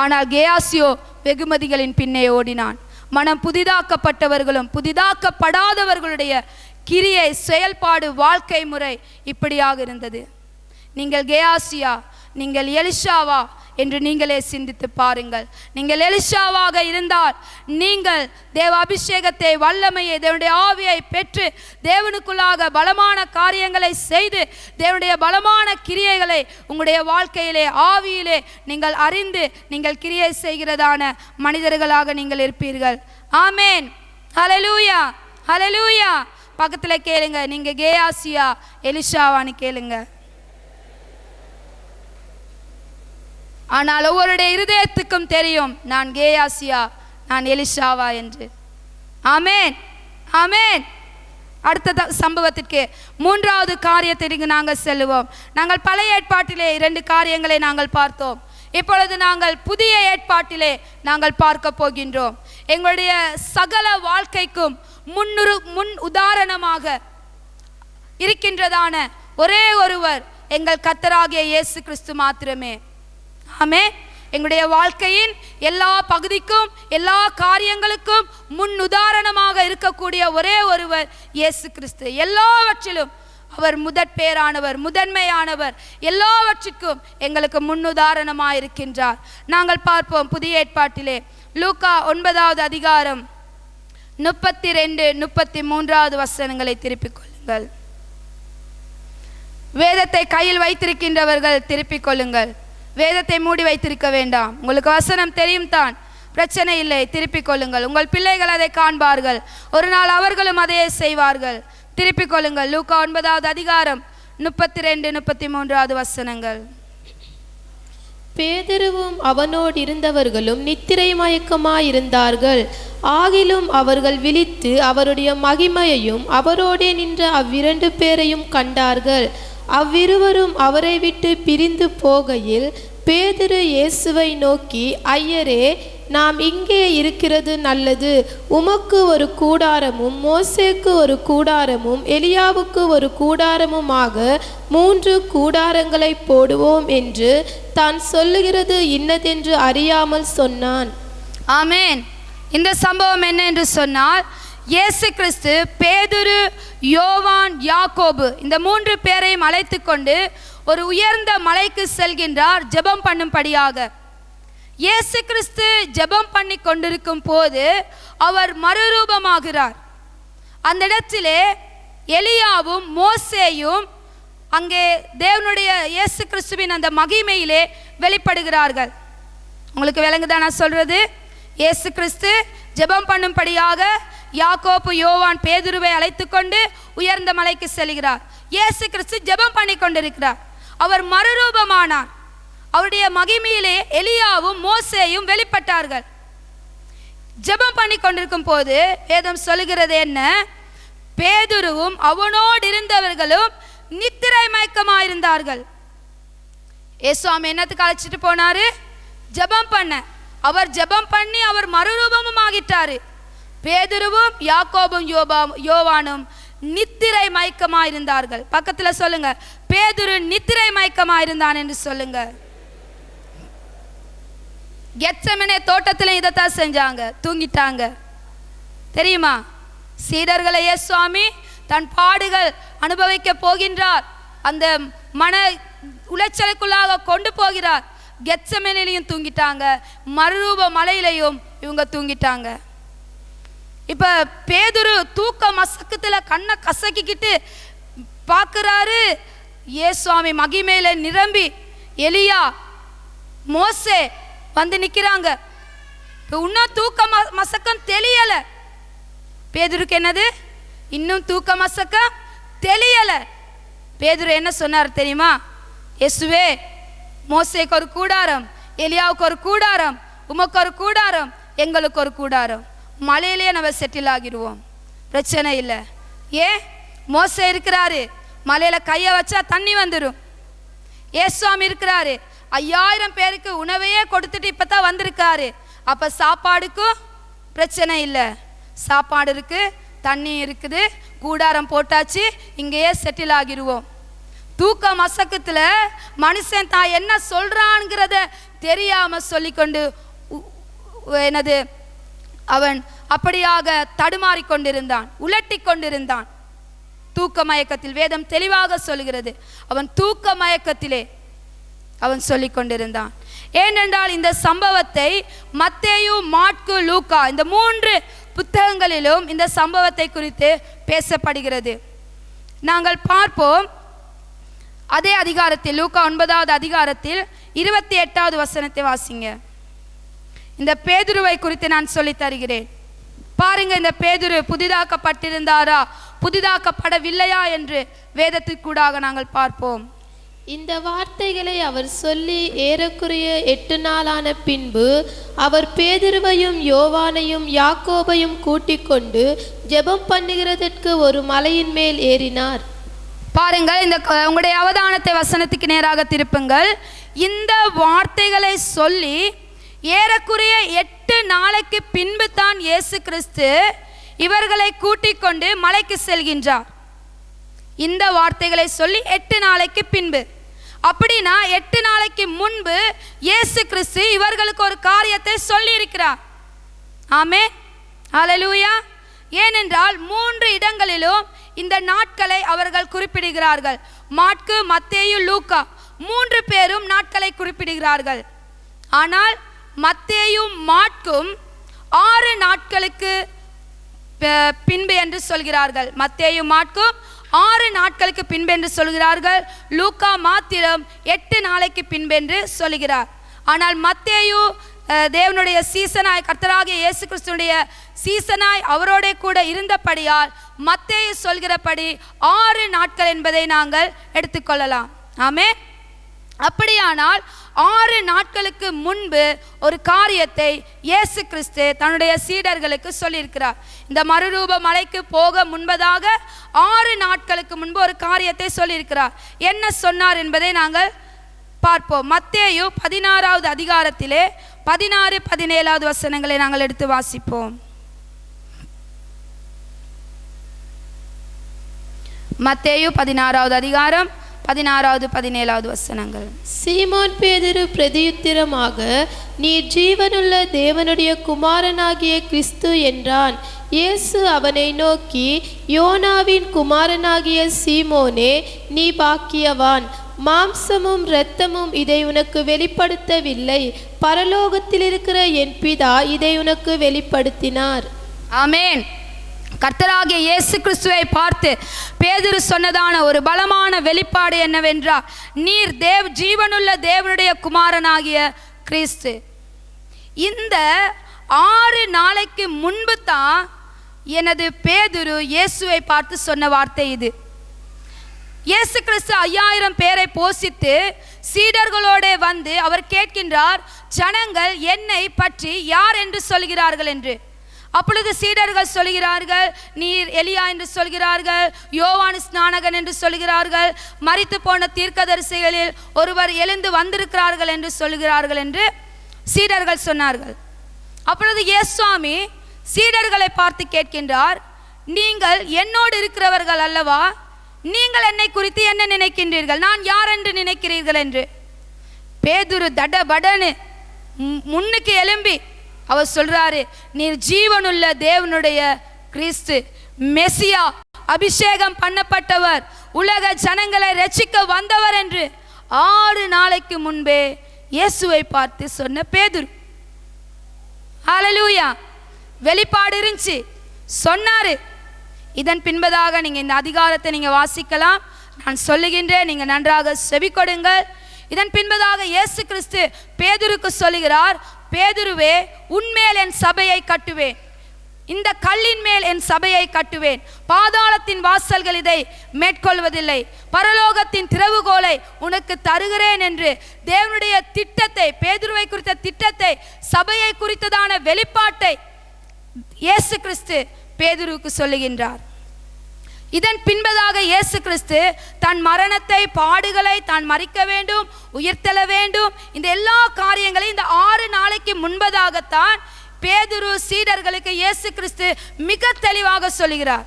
A: ஆனால் கேயாசியோ வெகுமதிகளின் பின்னே ஓடினான். மனம் புதிதாக்கப்பட்டவர்களும் புதிதாக்கப்படாதவர்களுடைய கிரியை, செயல்பாடு, வாழ்க்கை முறை இப்படியாக இருந்தது. நீங்கள் கேயாசியா, நீங்கள் எலிஷாவா என்று நீங்களே சிந்தித்து பாருங்கள். நீங்கள் எலிஷாவாக இருந்தால் நீங்கள் தேவ அபிஷேகத்தை, வல்லமையை, தேவனுடைய ஆவியை பெற்று தேவனுக்குள்ளாக பலமான காரியங்களை செய்து தேவனுடைய பலமான கிரியைகளை உங்களுடைய வாழ்க்கையிலே, ஆவியிலே நீங்கள் அறிந்து நீங்கள் கிரியை செய்கிறதான மனிதர்களாக நீங்கள் இருப்பீர்கள். ஆமேன். ஹல்லேலூயா, ஹல்லேலூயா. பக்கத்தில் கேளுங்க, நீங்க கேயாசியா எலிஷாவான்னு கேளுங்க. ஆனால் ஒவ்வொருடைய இருதயத்துக்கும் தெரியும், நான் கேயாசியா, நான் எலிஷாவா என்று. ஆமேன், ஆமேன். அடுத்த சம்பவத்திற்கு 3வது காரியத்திற்கு நாங்கள் செல்லுவோம். நாங்கள் பழைய ஏற்பாட்டிலே 2 காரியங்களை நாங்கள் பார்த்தோம். இப்பொழுது நாங்கள் புதிய ஏற்பாட்டிலே நாங்கள் பார்க்க போகின்றோம். எங்களுடைய சகல வாழ்க்கைக்கும் முன் உதாரணமாக இருக்கின்றதான ஒரே ஒருவர் எங்கள் கர்த்தராகிய இயேசு கிறிஸ்து மாத்திரமே. ஆமென். எங்களுடைய வாழ்க்கையின் எல்லா பகுதிக்கும், எல்லா காரியங்களுக்கும் முன் உதாரணமாக இருக்கக்கூடிய ஒரே ஒருவர் இயேசு கிறிஸ்து. எல்லாவற்றிலும் அவர் முதற்பேரானவர், முதன்மையானவர். எல்லாவற்றுக்கும் எங்களுக்கு முன்னுதாரணமாக இருக்கின்றார். நாங்கள் பார்ப்போம் புதிய ஏற்பாட்டிலே லூக்கா 9வது அதிகாரம் 32-33 வசனங்களை திருப்பிக் கொள்ளுங்கள். வேதத்தை கையில் வைத்திருக்கின்றவர்கள் திருப்பிக் கொள்ளுங்கள். வேதத்தை மூடி வைத்திருக்க வேண்டாம். உங்களுக்கு வசனம் தெரியும் தான், பிரச்சனை இல்லை, திருப்பிக் கொள்ளுங்கள். உங்கள் பிள்ளைகள் அதை காண்பார்கள், ஒரு நாள் அவர்களும் அதையே செய்வார்கள். திருப்பிக் கொள்ளுங்கள். லூக்கா 9வது அதிகாரம் 32-33 வசனங்கள்.
B: பேதுருவும் அவனோடு இருந்தவர்களும் நித்திரை மயக்கமாயிருந்தார்கள். ஆகிலும் அவர்கள் விழித்து அவருடைய மகிமையையும் அவரோடே நின்ற அவ்விரண்டு பேரையும் கண்டார்கள். அவ்விருவரும் அவரை விட்டு பிரிந்து போகையில் பேதுரு இயேசுவை நோக்கி, ஐயரே, நாம் இங்கே இருக்கிறது நல்லது. உமக்கு ஒரு கூடாரமும் மோசேக்கு ஒரு கூடாரமும் எலியாவுக்கு ஒரு கூடாரமுமாக 3 கூடாரங்களை போடுவோம் என்று தான் சொல்லுகிறது இன்னதென்று அறியாமல் சொன்னான்.
A: ஆமென். இந்த சம்பவம் என்ன என்று சொன்னால், இயேசு கிறிஸ்து பேதுரு, யோவான், யாக்கோபு இந்த 3 பேரையும் அழைத்து கொண்டு ஒரு உயர்ந்த மலைக்கு செல்கின்றார் ஜெபம் பண்ணும்படியாக. இயேசு கிறிஸ்து ஜெபம் பண்ணி கொண்டிருக்கும் போது அவர் மறுரூபமாகிறார். அந்த இடத்திலே எலியாவும் மோசேயும் அங்கே தேவனுடைய இயேசு கிறிஸ்துவின் அந்த மகிமையிலே வெளிப்படுகிறார்கள். உங்களுக்கு விளங்குதா நான் சொல்றது? இயேசு கிறிஸ்து ஜெபம் பண்ணும்படியாக யாக்கோபு, யோவான், பேதுருவை அழைத்து கொண்டு உயர்ந்த மலைக்கு செல்கிறார். இயேசு கிறிஸ்து ஜெபம் பண்ணி கொண்டிருக்கிறார். அவர் மறுரூபமானார். அவருடைய மகிமையிலே எலியாவும் மோசேயும் வெளிப்பட்டார்கள். ஜெபம் பண்ணி கொண்டிருக்கும் போது வேதம் சொல்லுகிறது என்ன? பேதுருவும் அவனோடு இருந்தவர்களும் நித்திரை மயக்கமாயிருந்தார்கள். இயேசுவாமி என்னத்துக்கு அழைச்சிட்டு போனாரு? ஜெபம் பண்ண. அவர் ஜெபம் பண்ணி அவர் மறுரூபமும் ஆகிட்டாரு. பேதுருவும் யாக்கோபும் யோவானும் நித்திரை மயக்கமாயிருந்தார்கள். பக்கத்துல சொல்லுங்க, பேதுரு நித்திரை மயக்கமாயிருந்தான் என்று சொல்லுங்க. கெத்செமனே தோட்டத்தில் இதைத்தான் செஞ்சாங்க, தூங்கிட்டாங்க. தெரியுமா? சீடர்களை இயேசுவாமி தன் பாடுகள் அனுபவிக்க போகின்றார், அந்த மன உளைச்சலுக்குள்ளாக கொண்டு போகிறார். கெத்செமனேலையும் தூங்கிட்டாங்க, மறுரூப மலையிலையும் இவங்க தூங்கிட்டாங்க. இப்ப பேதுரு தூக்க மசக்கத்துல கண்ணை கசக்கிக்கிட்டு பார்க்கிறாரு. இயேசுவாமி மகிமையில நிரம்பி எலியா மோசே வந்து நிக்கிறாங்க. இன்னும் தூக்க மசக்கம் தெளியல. பேதுருக்கு என்னது? இன்னும் தூக்க மசக்கம் தெளியல. பேதுரு என்ன சொன்னார் தெரியுமா? இயேசுவே, மோசேக்கு ஒரு கூடாரம், எலியாவுக்கு ஒரு கூடாரம், உமக்கு ஒரு கூடாரம், எங்களுக்கு ஒரு கூடாரம். மலையிலேயே நம்ம செட்டில் ஆகிடுவோம், பிரச்சனை இல்லை. ஏன்? மோசே இருக்கிறாரு, மலையில கையை வச்சா தண்ணி வந்துடும். இயேசுவாமி இருக்கிறாரு, 5000 பேருக்கு உணவையே கொடுத்துட்டு இப்பதான் வந்திருக்காரு. அப்ப சாப்பாடுக்கும் பிரச்சனை இல்லை. சாப்பாடு இருக்கு, தண்ணி இருக்குது, கூடாரம் போட்டாச்சு, இங்கேயே செட்டில் ஆகிடுவோம். தூக்க மசக்கத்துல மனுஷன் தான் என்ன சொல்றான்ங்கிறத தெரியாம சொல்லிக்கொண்டு என்னது அவன் அப்படியாக தடுமாறி கொண்டிருந்தான், உலட்டி கொண்டிருந்தான். தூக்க மயக்கத்தில் வேதம் தெளிவாக சொல்கிறது, அவன் தூக்க மயக்கத்திலே அவன் சொல்லிக் கொண்டிருந்தான். ஏனென்றால் இந்த சம்பவத்தை மத்தேயு, மாற்கு, லூக்கா இந்த 3 புத்தகங்களிலும் இந்த சம்பவத்தை குறித்து பேசப்படுகிறது. நாங்கள் பார்ப்போம். அதே அதிகாரத்தில், லூக்கா 9வது அதிகாரத்தில் 28வது வசனத்தை வாசிங்க. இந்த பேதுருவை குறித்து நான் சொல்லி தருகிறேன். பாருங்க, இந்த பேதுரு புதிதாக்கப்பட்டிருந்தாரா புதிதாக்கப்படவில்லையா என்று வேதத்திற்கூடாக நாங்கள் பார்ப்போம்.
B: இந்த வார்த்தைகளை அவர் சொல்லி ஏறக்குறைய 8 நாளான பின்பு அவர் பேதுருவையும் யோவானையும் யாக்கோபையும் கூட்டிக் கொண்டு ஜெபம் பண்ணுகிறதற்கு ஒரு மலையின் மேல் ஏறினார்.
A: பாருங்கள், இந்த உங்களுடைய அவதானத்தை வசனத்துக்கு நேராக திருப்புங்கள். இந்த வார்த்தைகளை சொல்லி ஏறக்குறைய 8 நாளைக்கு பின்பு தான் இயேசு கிறிஸ்து இவர்களை கூட்டிக் கொண்டு மலைக்கு செல்கின்றார். இந்த வார்த்தைகளை சொல்லி 8 நாளைக்கு பின்பு. அப்படின்னா 8 நாளைக்கு முன்பு இயேசு கிறிஸ்து இவர்களுக்கு ஒரு காரியத்தை சொல்லி இருக்கிறார். ஆமென், ஹல்லேலூயா. ஏனென்றால் 3 இடங்களிலும் இந்த நாட்களை அவர்கள் குறிப்பிடுகிறார்கள். மாற்கு, மத்தேயு, லூக்கா 3 பேரும் நாட்களை குறிப்பிடுகிறார்கள். ஆனால் மத்தேயும் மாட்கும் 6 நாட்களுக்கு பின்பு என்று சொல்கிறார்கள். மத்தேயு, மாட்கும் 6 நாட்களுக்கு பின்பு என்று சொல்கிறார்கள். லூக்கா மாத்திரம் 8 நாளைக்கு பின்பு என்று சொல்கிறார். ஆனால் மத்தேயு தேவனுடைய சீசனாய், கர்த்தராகிய இயேசு கிறிஸ்துடைய சீசனாய் அவரோட கூட இருந்தபடியால் மத்தேயு சொல்கிறபடி 6 நாட்கள் என்பதை நாங்கள் எடுத்துக்கொள்ளலாம். ஆமென். அப்படியானால் 6 நாட்களுக்கு முன்பு ஒரு காரியத்தை இயேசு கிறிஸ்து தன்னுடைய சீடர்களுக்கு சொல்லியிருக்கிறார். இந்த மறுரூப மலைக்கு போக முன்பதாக 6 நாட்களுக்கு முன்பு ஒரு காரியத்தை சொல்லியிருக்கிறார். என்ன சொன்னார் என்பதை நாங்கள் பார்ப்போம். மத்தேயு 16வது அதிகாரத்திலே 16, 17வது வசனங்களை நாங்கள் எடுத்து வாசிப்போம். மத்தேயு 16வது அதிகாரம் 16, 17 வசனங்கள்.
B: சீமோன் பேதுரு பிரதியுத்திரமாக, நீர் ஜீவனுள்ள தேவனுடைய குமாரனாகிய கிறிஸ்து என்றான். இயேசு அவனை நோக்கி, யோனாவின் குமாரனாகிய சீமோனே, நீ பாக்கியவான், மாம்சமும் இரத்தமும் இதை உனக்கு வெளிப்படுத்தவில்லை, பரலோகத்தில் இருக்கிற என் பிதா இதை உனக்கு வெளிப்படுத்தினார்.
A: ஆமென். கர்த்தராகிய இயேசு கிறிஸ்துவை பார்த்து பேதுரு சொன்னதான ஒரு பலமான வெளிப்பாடு என்னவென்றால், நீர் ஜீவனுள்ள தேவனுடைய குமாரனாகிய கிறிஸ்து. இந்த 6 நாளைக்கு முன்பு தான் எனது பேதுரு இயேசுவை பார்த்து சொன்ன வார்த்தை இது. இயேசு கிறிஸ்து 5000 பேரை போஷித்து சீடர்களோட வந்து அவர் கேட்கின்றார், ஜனங்கள் என்னை பற்றி யார் என்று சொல்கிறார்கள் என்று. அப்பொழுது சீடர்கள் சொல்கிறார்கள், நீர் எலியா என்று சொல்கிறார்கள், யோவான் ஸ்நானகன் என்று சொல்கிறார்கள், மரித்து போன தீர்க்கதரிசிகளில் ஒருவர் எழுந்து வந்திருக்கிறார்கள் என்று சொல்கிறார்கள் என்று சீடர்கள் சொன்னார்கள். அப்பொழுது இயேசுவாமி சீடர்களை பார்த்து கேட்கின்றார், நீங்கள் என்னோடு இருக்கிறவர்கள் அல்லவா? நீங்கள் என்னை குறித்து என்ன நினைக்கின்றீர்கள்? நான் யார் என்று நினைக்கிறீர்கள் என்று. பேதுரு தடபடனு முன்னுக்கு எழும்பி அவர் சொல்றாரு, நீர் ஜீவனுள்ள தேவனுடைய கிறிஸ்து, மெசியா, அபிஷேகம் பண்ணப்பட்டவர், உலக ஜனங்களை ரட்சிக்க வந்தவர் என்று 6 நாளைக்கு முன்பே இயேசுவை பார்த்து சொன்ன பேதுரு. ஹல்லேலூயா. வெளிப்பாடு இருந்துச்சு, சொன்னாரு. இதன் பின்பதாக நீங்க இந்த அதிகாரத்தை நீங்க வாசிக்கலாம். நான் சொல்லுகின்றேன், நீங்க நன்றாக செவி கொடுங்கள். இதன் பின்பதாக இயேசு கிறிஸ்து பேதுருக்கு சொல்லுகிறார், பேதுருவே, உன்மேல் என் சபையை கட்டுவேன், இந்த கல்லின் மேல் என் சபையை கட்டுவேன், பாதாளத்தின் வாசல்கள் இதை மேற்கொள்வதில்லை, பரலோகத்தின் திறவுகோலை உனக்கு தருகிறேன் என்று தேவனுடைய திட்டத்தை, பேதுருவை குறித்த திட்டத்தை, சபையை குறித்ததான வெளிப்பாட்டை இயேசு கிறிஸ்து பேதுருக்கு சொல்லுகின்றார். இதன் பின்பதாக இயேசு கிறிஸ்து தன் மரணத்தை, பாடுகளை, தான் மரிக்க வேண்டும், உயிர்த்தெழ வேண்டும், இந்த எல்லா காரியங்களையும் இந்த 6 நாளைக்கு முன்பதாகத்தான் பேதுரு சீடர்களுக்கு இயேசு கிறிஸ்து மிக தெளிவாக சொல்கிறார்.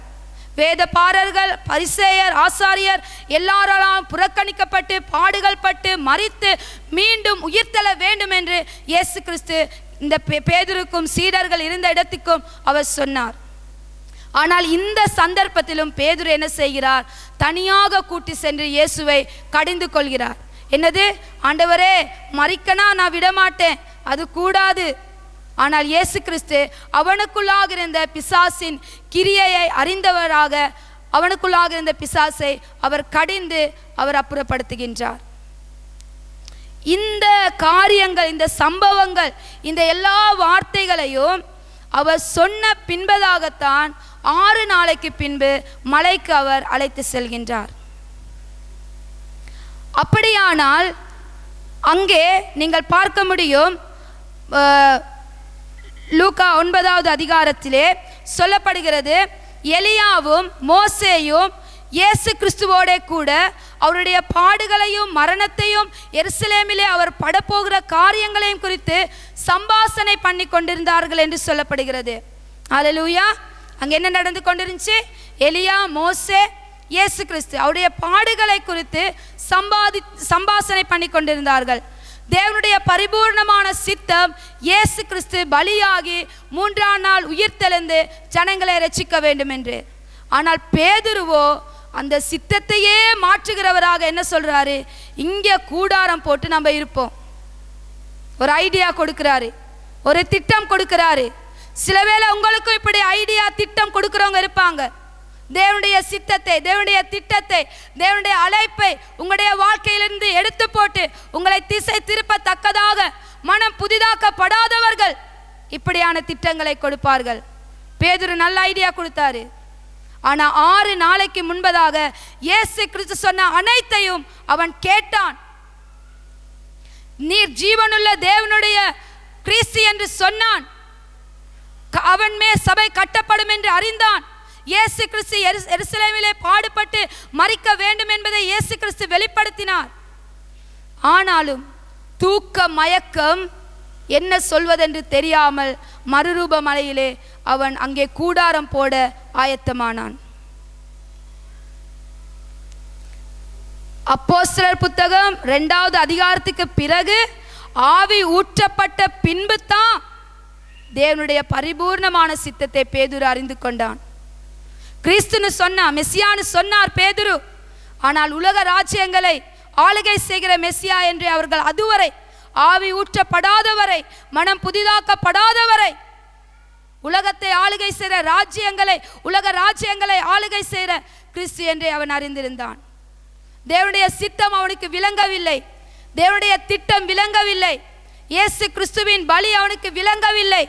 A: வேத பாரர்கள், பரிசேயர், ஆசாரியர் எல்லாராலும் புறக்கணிக்கப்பட்டு பாடுகள் பட்டு மரித்து மீண்டும் உயிர்த்தெழ வேண்டும் என்று இயேசு கிறிஸ்து இந்த பேதுருக்கும் சீடர்கள் இருந்த இடத்துக்கும் அவர் சொன்னார். ஆனால் இந்த சந்தர்ப்பத்திலும் பேதுரு என்ன செய்கிறார்? தனியாக கூட்டி சென்று இயேசுவை கடிந்து கொள்கிறார். என்னது? ஆண்டவரே, மரிக்கனா நான் விடமாட்டேன், அது கூடாது. ஆனால் இயேசு கிறிஸ்து அவனுக்குள்ளாக இருந்த பிசாசின் கிரியையை அறிந்தவராக, அவனுக்குள்ளாக இருந்த பிசாசை அவர் கடிந்து அவர் அப்புறப்படுத்துகின்றார். இந்த காரியங்கள், இந்த சம்பவங்கள், இந்த எல்லா வார்த்தைகளையும் அவர் சொன்ன பின்பதாகத்தான் 6 நாளைக்கு பின்பு மலைக்கு அவர் அழைத்து செல்கின்றார். அப்படியானால் அங்கே நீங்கள் பார்க்க முடியும், லூக்கா 9வது அதிகாரத்திலே சொல்லப்படுகிறது, எலியாவும் மோசேயும் இயேசு கிறிஸ்துவோட கூட அவருடைய பாடுகளையும் மரணத்தையும் எருசலேமிலே அவர் படப்போகிற காரியங்களையும் குறித்து சம்பாஷணை பண்ணி கொண்டிருந்தார்கள் என்று சொல்லப்படுகிறது. ஹல்லேலூயா. அங்கே என்ன நடந்து கொண்டிருந்துச்சு? எலியா, மோசே, இயேசு கிறிஸ்து அவருடைய பாடுகளை குறித்து சம்பாஷணை பண்ணி கொண்டிருந்தார்கள். தேவனுடைய பரிபூர்ணமான சித்தம் இயேசு கிறிஸ்து பலியாகி 3ஆம் நாள் உயிர்த்தெழுந்து ஜனங்களை ரட்சிக்க வேண்டும் என்று. ஆனால் பேதுருவோ அந்த சித்தத்தையே மாற்றுகிறவராக என்ன சொல்றாரு? இங்கே கூடாரம் போட்டு நம்ம இருப்போம். ஒரு ஐடியா கொடுக்கிறாரு, ஒரு திட்டம் கொடுக்கிறாரு. சிலவேளை உங்களுக்கும் இப்படி ஐடியா, திட்டம் கொடுக்கிறவங்க இருப்பாங்க. தேவனுடைய சித்தத்தை, தேவனுடைய திட்டத்தை, தேவனுடைய அழைப்பை உங்களுடைய வாழ்க்கையிலிருந்து எடுத்து போட்டு உங்களை திசை திருப்பத்தக்கதாக மனம் புதிதாக்கப்படாதவர்கள் இப்படியான திட்டங்களை கொடுப்பார்கள். பேதுரு நல்ல ஐடியா கொடுத்தாரு. ஆனா 6 நாளைக்கு முன்பதாக இயேசு கிறிஸ்து சொன்ன அனைத்தையும் அவன் கேட்டான். நீர் ஜீவனுள்ள தேவனுடைய கிறிஸ்து என்று சொன்னான். அவன் மேல் சபை கட்டப்படும் என்று அறிந்தான். இயேசு கிறிஸ்து எருசலேமிலே பாடுபட்டு மரிக்க வேண்டும் என்பதை இயேசு கிறிஸ்து வெளிப்படுத்தினார். ஆனாலும் தூக்க மயக்கம், என்ன சொல்வதென்று தெரியாமல் மறுரூப மலையிலே அவன் அங்கே கூடாரம் போட ஆயத்தமானான். அப்போஸ்தலர் புத்தகம் 2வது அதிகாரத்துக்கு பிறகு ஆவி ஊற்றப்பட்ட பின்பு தான் தேவனுடைய பரிபூர்ணமான சித்தத்தை பேதுரு அறிந்து கொண்டான். கிறிஸ்துன்னு சொன்னார், மெசியான்னு சொன்னார் பேதுரு. ஆனால் உலக ராஜ்யங்களை ஆளுகை செய்கிற மெசியா என்று அவர்கள் அதுவரை ஆவி ஊற்றப்படாதவரை, மனம் புதிதாக்கப்படாதவரை, உலகத்தை ஆளுகை செய்கிற ராஜ்யங்களை, உலக ராஜ்யங்களை ஆளுகை செய்கிற கிறிஸ்து என்று அவன் அறிந்திருந்தான். தேவனுடைய சித்தம் அவனுக்கு விளங்கவில்லை, தேவனுடைய திட்டம் விளங்கவில்லை, இயேசு கிறிஸ்துவின் பலி அவனுக்கு விளங்கவில்லை.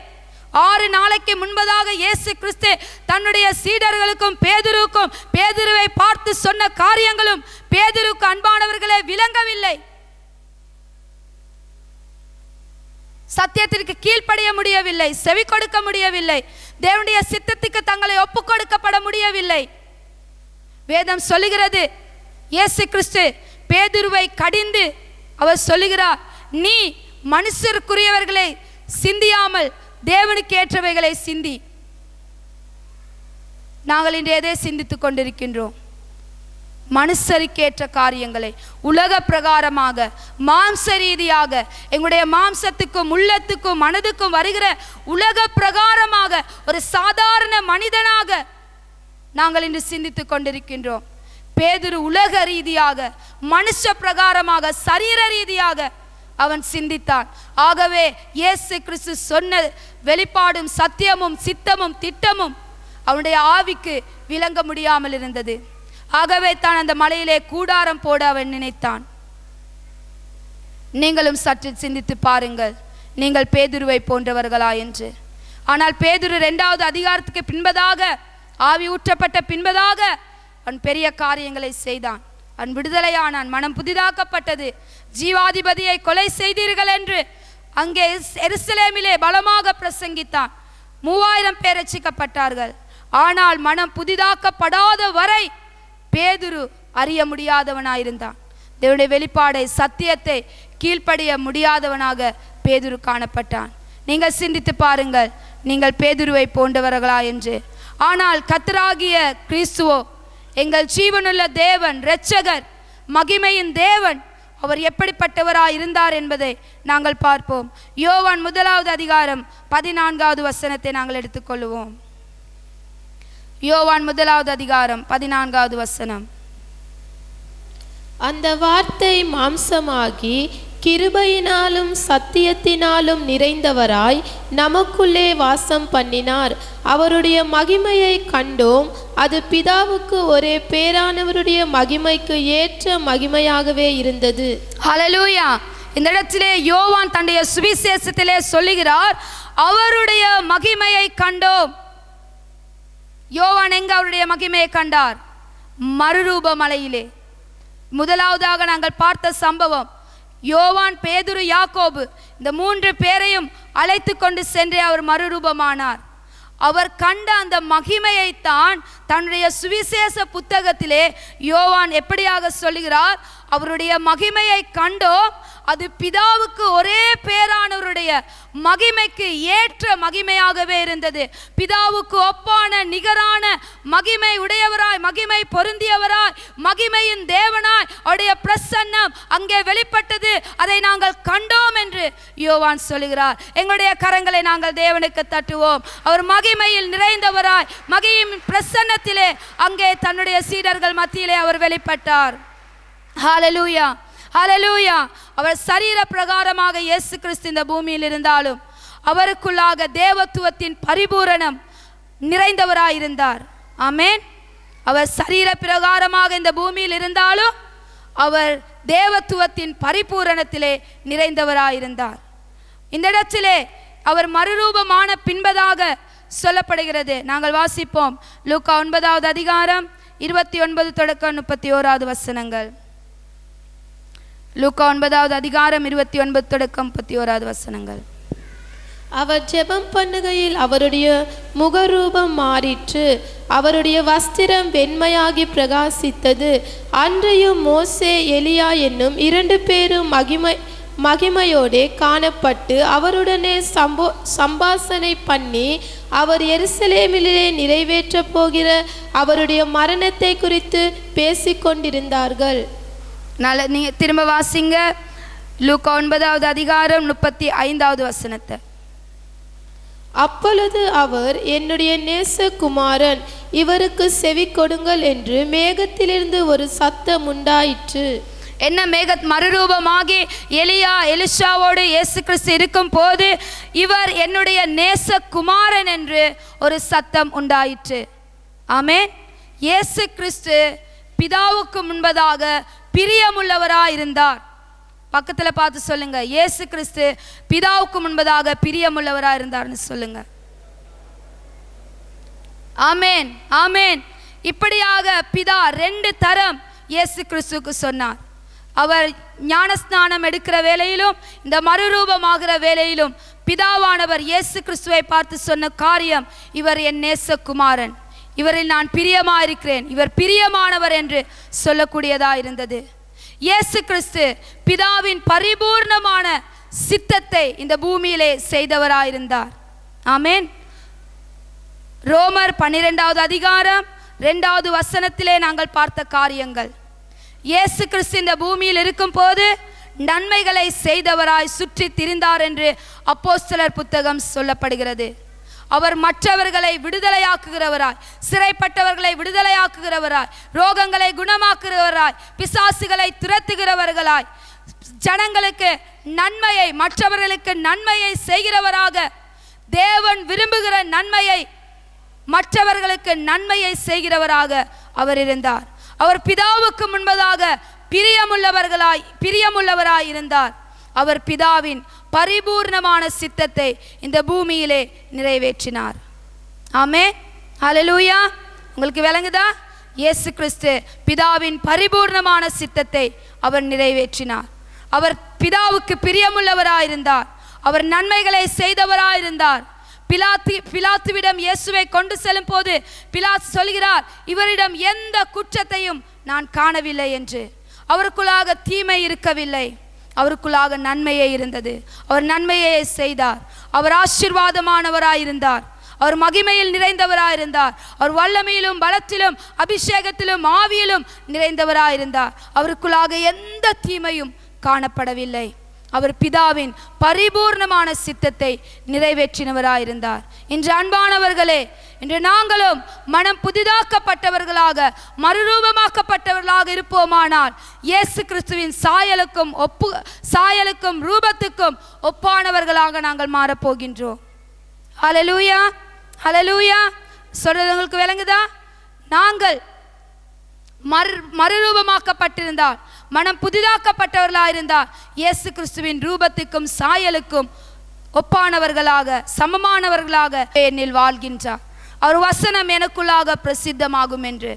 A: 6 நாளைக்கு முன்பதாக இயேசு கிறிஸ்து தன்னுடைய சீடர்களுக்கும் பேதுருவுக்கும் பேதுருவை பார்த்து சொன்ன காரியங்களும் பேதுருக்கு அன்பானவர்களே விளங்கவில்லை. சத்தியத்திற்கு கீழ்ப்படிய முடியவில்லை, செவி கொடுக்க முடியவில்லை. தேவனுடைய சித்தத்துக்கு தங்களை ஒப்புக்கொடுக்கப்பட முடியவில்லை. வேதம் சொல்லுகிறது, இயேசு கிறிஸ்து பேதுருவை கடிந்து அவர் சொல்லுகிறார், நீ மனுஷருக்குரியவர்களை சிந்தியாமல் தேவனுக்கு ஏற்றவைகளை சிந்தி. நாங்கள் இன்று எதை சிந்தித்துக் கொண்டிருக்கின்றோம்? மனுஷருக்கேற்ற காரியங்களை, உலக பிரகாரமாக, மாம்ச ரீதியாக, எங்களுடைய மாம்சத்துக்கும் உள்ளத்துக்கும் மனதுக்கும் வருகிற உலக பிரகாரமாக ஒரு சாதாரண மனிதனாக நாங்கள் இன்று சிந்தித்துக் கொண்டிருக்கின்றோம். பேதுரு உலக ரீதியாக, மனுஷ பிரகாரமாக, சரீர ரீதியாக அவன் சிந்தித்தான். ஆகவே இயேசு கிறிஸ்து சொன்ன வெளிப்பாடும் சத்தியமும் சித்தமும் திட்டமும் அவனுடைய ஆவிக்கு விளங்க முடியாமல் இருந்தது. ஆகவே தான் அந்த மலையிலே கூடாரம் போட அவன் நினைத்தான். நீங்களும் சற்று சிந்தித்து பாருங்கள், நீங்கள் பேதுருவை போன்றவர்களா என்று. ஆனால் பேதுரு 2வது அதிகாரத்துக்கு பின்பதாக, ஆவி ஊற்றப்பட்ட பின்பதாக அவன் பெரிய காரியங்களை செய்தான். அவன் விடுதலையானான், மனம் புதிதாக்கப்பட்டது. ஜீவாதிபதியை கொலை செய்தீர்கள் என்று அங்கே எருசலேமிலே பலமாக பிரசங்கித்தான். 3000 பேர் ரட்சிக்கப்பட்டார்கள். ஆனால் மனம் புதிதாக்கப்படாத வரை பேதுரு அறிய முடியாதவனாயிருந்தான். தேவனுடைய வெளிப்பாடை, சத்தியத்தை கீழ்ப்படிய முடியாதவனாக பேதுரு காணப்பட்டான். நீங்கள் சிந்தித்து பாருங்கள், நீங்கள் பேதுருவை போன்றவர்களா என்று. ஆனால் கர்த்தராகிய கிறிஸ்துவோ எங்கள் ஜீவனுள்ள தேவன், இரட்சகர், மகிமையின் தேவன், அவர் எப்படிப்பட்டவராய் இருந்தார் என்பதை நாங்கள் பார்ப்போம். யோவான் 1வது அதிகாரம் 14வது வசனத்தை நாங்கள் எடுத்துக்கொள்வோம். யோவான் 1வது அதிகாரம் 14வது வசனம்.
B: அந்த வார்த்தை மாம்சமாகி கிருபையினாலும் சத்தியத்தினாலும் நிறைந்தவராய் நமக்குள்ளே வாசம் பண்ணினார். அவருடைய மகிமையை கண்டோம். அது பிதாவுக்கு ஒரே பேரானவருடைய மகிமைக்கு ஏற்ற மகிமையாகவே இருந்தது.
A: ஹல்லேலூயா. இந்த இடத்திலே யோவான் தன்னுடைய சுவிசேஷத்திலே சொல்லுகிறார், அவருடைய மகிமையை கண்டோம். யோவான் எங்க அவருடைய மகிமையை கண்டார்? மறுரூப மலையிலே. முதலாவதாக நாங்கள் பார்த்த சம்பவம், யோவான், பேதுரு, யாக்கோபு இந்த 3 பேரையும் அழைத்து கொண்டு சென்றே அவர் மறுரூபமானார். அவர் கண்ட அந்த மகிமையைத்தான் தன்னுடைய சுவிசேஷ புத்தகத்திலே யோவான் எப்படியாக சொல்லுகிறார்? அவருடைய மகிமையை கண்டோம், அது பிதாவுக்கு ஒரே பேரானவருடைய மகிமைக்கு ஏற்ற மகிமையாகவே இருந்தது. பிதாவுக்கு ஒப்பான நிகரான மகிமை உடையவராய், மகிமை பொருந்தியவராய், மகிமையின் தேவனாய் அவருடைய பிரசன்னம் அங்கே வெளிப்பட்டது. அதை நாங்கள் கண்டோம் என்று யோவான் சொல்லுகிறார். எங்களுடைய கரங்களை நாங்கள் தேவனுக்கு தட்டுவோம். அவர் மகிமையில் நிறைந்தவராய், மகிமையின் பிரசன்னத்திலே அங்கே தன்னுடைய சீடர்கள் மத்தியிலே அவர் வெளிப்பட்டார். ஹல்லேலூயா, ஹல்லேலூயா. அவர் சரீர பிரகாரமாக இயேசு கிறிஸ்து இந்த பூமியில் இருந்தாலும் அவருக்குள்ளாக தேவத்துவத்தின் பரிபூரணம் நிறைந்தவராயிருந்தார். ஆமென். அவர் சரீர பிரகாரமாக இந்த பூமியில் இருந்தாலும் அவர் தேவத்துவத்தின் பரிபூரணத்திலே நிறைந்தவராயிருந்தார். இந்த இடத்திலே அவர் மறுரூபமான பின்பதாக சொல்லப்படுகிறது. நாங்கள் வாசிப்போம். லூக்கா 9வது அதிகாரம் 29 தொடக்கம் 31வது வசனங்கள். லூக்கா 9வது அதிகாரம் 29 தொடக்கம் 31வது வசனங்கள்.
B: அவர் ஜெபம் பண்ணுகையில் அவருடைய முகரூபம் மாறிற்று, அவருடைய வஸ்திரம் வெண்மையாகி பிரகாசித்தது. அன்றையும் மோசே, எலியா என்னும் 2 பேரும் மகிமையோடே காணப்பட்டு அவருடனே சம்பாஷணை பண்ணி அவர் எருசலேமிலே நிறைவேற்ற போகிற அவருடைய மரணத்தை குறித்து பேசிக்கொண்டிருந்தார்கள்.
A: நீங்க திரும்ப வாசிங்க. லூக்கா 9வது அதிகாரம் 35வது வசனத்தை.
B: அப்பொழுது அவர், என்னுடைய நேசகுமாரன், இவருக்கு செவி கொடுங்கள் என்று மேகத்திலிருந்து ஒரு சத்தம் உண்டாயிற்று.
A: என்ன மறுரூபமாகி எலியா எலிஷாவோடு இயேசு கிறிஸ்து இருக்கும் போது இவர் என்னுடைய நேசகுமாரன் என்று ஒரு சத்தம் உண்டாயிற்று. ஆமென். இயேசு கிறிஸ்து பிதாவுக்கு முன்பதாக பிரியமுள்ளவராயிருந்தார். பக்கத்தில் பார்த்து சொல்லுங்க, இயேசு கிறிஸ்து பிதாவுக்கு முன்பதாக பிரியமுள்ளவராக இருந்தார்னு சொல்லுங்க. ஆமென், ஆமென். இப்படியாக பிதா 2 தரம் இயேசு கிறிஸ்துவுக்கு சொன்னார். அவர் ஞானஸ்நானம் எடுக்கிற வேளையிலும் இந்த மறுரூபமாகிற வேளையிலும் பிதாவானவர் இயேசு கிறிஸ்துவை பார்த்து சொன்ன காரியம், இவர் என் நேசகுமாரன், இவரில் நான் பிரியமாயிருக்கிறேன், இவர் பிரியமானவர் என்று சொல்லக்கூடியதா இருந்தது. இயேசு கிறிஸ்து பிதாவின் பரிபூர்ணமான சித்தத்தை இந்த பூமியிலே செய்தவராயிருந்தார். ஆமென். ரோமர் 12வது அதிகாரம் 2வது வசனத்திலே நாங்கள் பார்த்த காரியங்கள், இயேசு கிறிஸ்து இந்த பூமியில் இருக்கும் போது நன்மைகளை செய்தவராய் சுற்றி திரிந்தார் என்று அப்போஸ்தலர் புத்தகம் சொல்லப்படுகிறது. அவர் மற்றவர்களை விடுதலையாக்குகிறவராய், சிறைப்பட்டவர்களை விடுதலையாக்குகிறவராய், ரோகங்களை குணமாக்குகிறவராய், பிசாசுகளை துரத்துகிறவர்களாய், ஜனங்களுக்கு நன்மையை, மற்றவர்களுக்கு நன்மையை செய்கிறவராக, தேவன் விரும்புகிற நன்மையை, மற்றவர்களுக்கு நன்மையை செய்கிறவராக அவர் இருந்தார். அவர் பிதாவுக்கு முன்பதாக பிரியமுள்ளவராய் இருந்தார். அவர் பிதாவின் பரிபூர்ணமான சித்தத்தை இந்த பூமியிலே நிறைவேற்றினார். ஆமென். ஹல்லேலூயா. உங்களுக்கு விளங்குதா? இயேசு கிறிஸ்து பிதாவின் பரிபூர்ணமான சித்தத்தை அவர் நிறைவேற்றினார். அவர் பிதாவுக்கு பிரியமுள்ளவராயிருந்தார். அவர் நன்மைகளை செய்தவராயிருந்தார். பிலாத்துவிடம் இயேசுவை கொண்டு செல்லும் போது பிலாத்து சொல்கிறார், இவரிடம் எந்த குற்றத்தையும் நான் காணவில்லை என்று. அவருக்குள்ளாக தீமை இருக்கவில்லை, அவருக்குள்ளாக நன்மையே இருந்தது. அவர் நன்மையை செய்தார். அவர் ஆசீர்வாதமானவராயிருந்தார். அவர் மகிமையில் நிறைந்தவராயிருந்தார். அவர் வல்லமையிலும் பலத்திலும் அபிஷேகத்திலும் ஆவியிலும் நிறைந்தவராயிருந்தார். அவருக்குள்ளாக எந்த தீமையும் காணப்படவில்லை. அவர் பிதாவின் பரிபூர்ணமான சித்தத்தை நிறைவேற்றினவராயிருந்தார். இன்று அன்பானவர்களே, இன்று நாங்களும் மனம் புதிதாக்கப்பட்டவர்களாக, மறுரூபமாக்கப்பட்டவர்களாக இருப்போமானால் இயேசு கிறிஸ்துவின் சாயலுக்கும் ரூபத்துக்கும் ஒப்பானவர்களாக நாங்கள் மாறப்போகின்றோம். ஹல்லேலூயா, ஹல்லேலூயா. சொல்றது உங்களுக்கு விளங்குதா? நாங்கள் மறுரூபமாக்கப்பட்டிருந்தால், மனம் புதிதாக்கப்பட்டவர்களாயிருந்தால் இயேசு கிறிஸ்துவின் ரூபத்துக்கும் சாயலுக்கும் ஒப்பானவர்களாக, சமமானவர்களாக என்னில் வாழ்கின்றார். அவர் வசனம் எனக்குள்ளாக பிரசித்தமாகும் என்று.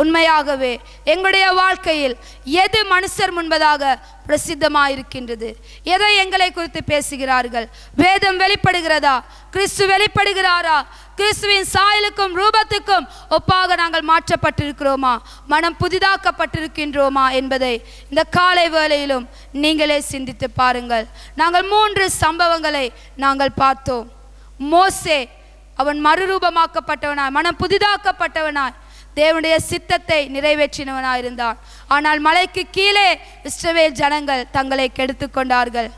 A: உண்மையாகவே எங்களுடைய வாழ்க்கையில் எது மனுஷர் முன்பதாக பிரசித்தமாயிருக்கின்றது? எதை எங்களை குறித்து பேசுகிறார்கள்? வேதம் வெளிப்படுகிறதா? கிறிஸ்து வெளிப்படுகிறாரா? கிறிஸ்துவின் சாயலுக்கும் ரூபத்துக்கும் ஒப்பாக நாங்கள் மாற்றப்பட்டிருக்கிறோமா? மனம் புதிதாக்கப்பட்டிருக்கின்றோமா என்பதை இந்த காலை வேளையிலும் நீங்களே சிந்தித்து பாருங்கள். நாங்கள் 3 சம்பவங்களை நாங்கள் பார்த்தோம். மோசே, அவன் மறுரூபமாக்கப்பட்டவனாய், மனம் புதிதாக்கப்பட்டவனாய், தேவனுடைய சித்தத்தை நிறைவேற்றினவனாயிருந்தான். ஆனால் மலைக்கு கீழே இஸ்ரவேல் ஜனங்கள் தங்களை கெடுத்து கொண்டார்கள்.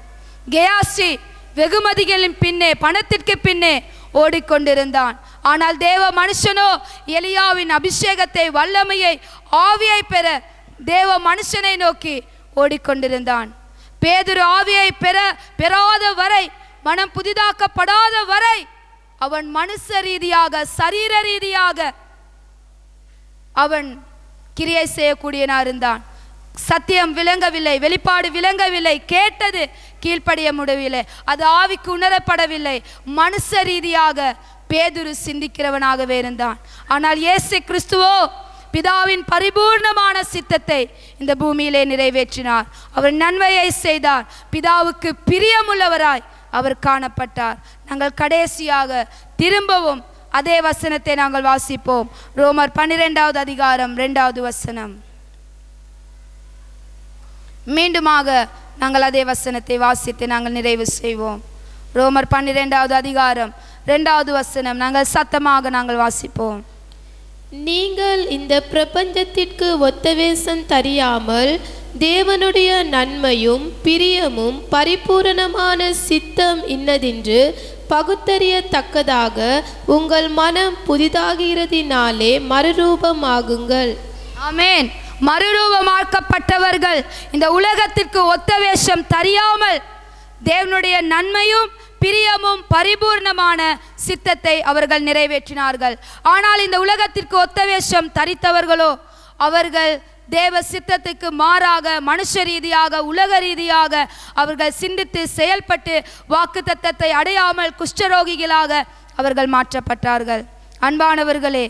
A: கேயாசி வெகுமதிகளின் பின்னே, பணத்திற்கு பின்னே ஓடிக்கொண்டிருந்தான். ஆனால் தேவ மனுஷனோ எலியாவின் அபிஷேகத்தை, வல்லமையை, ஆவியை பெற தேவ மனுஷனை நோக்கி ஓடிக்கொண்டிருந்தான். பேதுரு ஆவியை பெறாத வரை, மனம் புதிதாக்கப்படாத வரை அவன் மனுஷ ரீதியாக, சரீர ரீதியாக அவன் கிரியை செய்யக்கூடியனா இருந்தான். சத்தியம் விளங்கவில்லை, வெளிப்பாடு விளங்கவில்லை, கேட்டது கீழ்ப்படிய முடியவில்லை, அது ஆவிக்கு உணரப்படவில்லை. மனுஷ ரீதியாக பேதுரு சிந்திக்கிறவனாகவே இருந்தான். ஆனால் இயேசு கிறிஸ்துவோ பிதாவின் பரிபூர்ணமான சித்தத்தை இந்த பூமியிலே நிறைவேற்றினார். அவர் நன்மையை செய்தார். பிதாவுக்கு பிரியமுள்ளவராய் அவர் காணப்பட்டார். நாங்கள் கடைசியாக திரும்பவும் அதே வசனத்தை நாங்கள் வாசிப்போம். ரோமர் 12வது அதிகாரம் 2வது வசனம். மீண்டுமாக நாங்கள் அதே வசனத்தை வாசித்து நாங்கள் நிறைவு செய்வோம். ரோமர் 12வது அதிகாரம் 2வது வசனம் நாங்கள் சத்தமாக நாங்கள் வாசிப்போம்.
B: நீங்கள் இந்த பிரபஞ்சத்திற்கு ஒத்த வேஷம் தெரியாமல் தேவனுடைய நன்மையும் பிரியமும் பரிபூரணமான சித்தம் இன்னதென்று பகுத்தறியத்தக்கதாக உங்கள் மனம் புதிதாகிறதினாலே மறுரூபமாகுங்கள்.
A: ஆமென். மறுரூபமாக்கப்பட்டவர்கள் இந்த உலகத்திற்கு ஒத்த வேஷம் தெரியாமல் தேவனுடைய நன்மையும் பிரியமும் பரிபூர்ணமான சித்தத்தை அவர்கள் நிறைவேற்றினார்கள். ஆனால் இந்த உலகத்திற்கு ஒத்த வேஷம் தரித்தவர்களோ அவர்கள் தேவ சித்தத்துக்கு மாறாக, மனுஷ ரீதியாக, உலக ரீதியாக அவர்கள் சிந்தித்து செயல்பட்டு வாக்குத்தத்தத்தை அடையாமல் குஷ்டரோகிகளாக அவர்கள் மாற்றப்பட்டார்கள். அன்பானவர்களே,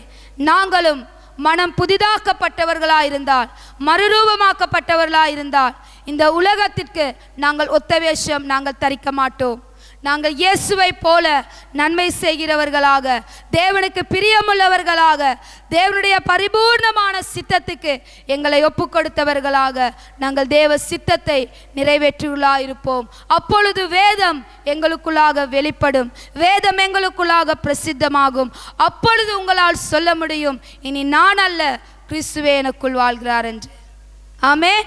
A: நாங்களும் மனம் புதிதாக்கப்பட்டவர்களாயிருந்தால், மறுரூபமாக்கப்பட்டவர்களாயிருந்தால், இந்த உலகத்திற்கு நாங்கள் ஒத்த வேஷம் நாங்கள் தரிக்க மாட்டோம். நாங்கள் இயேசுவை போல நன்மை செய்கிறவர்களாக, தேவனுக்கு பிரியமுள்ளவர்களாக, தேவனுடைய பரிபூர்ணமான சித்தத்துக்கு எங்களை ஒப்பு கொடுத்தவர்களாக நாங்கள் தேவ சித்தத்தை நிறைவேற்றுள்ளாயிருப்போம். அப்பொழுது வேதம் எங்களுக்குள்ளாக வெளிப்படும், வேதம் எங்களுக்குள்ளாக பிரசித்தமாகும். அப்பொழுது உங்களால் சொல்ல முடியும், இனி நான் அல்ல, கிறிஸ்துவே எனக்குள் வாழ்கிறார் என்று. ஆமென்,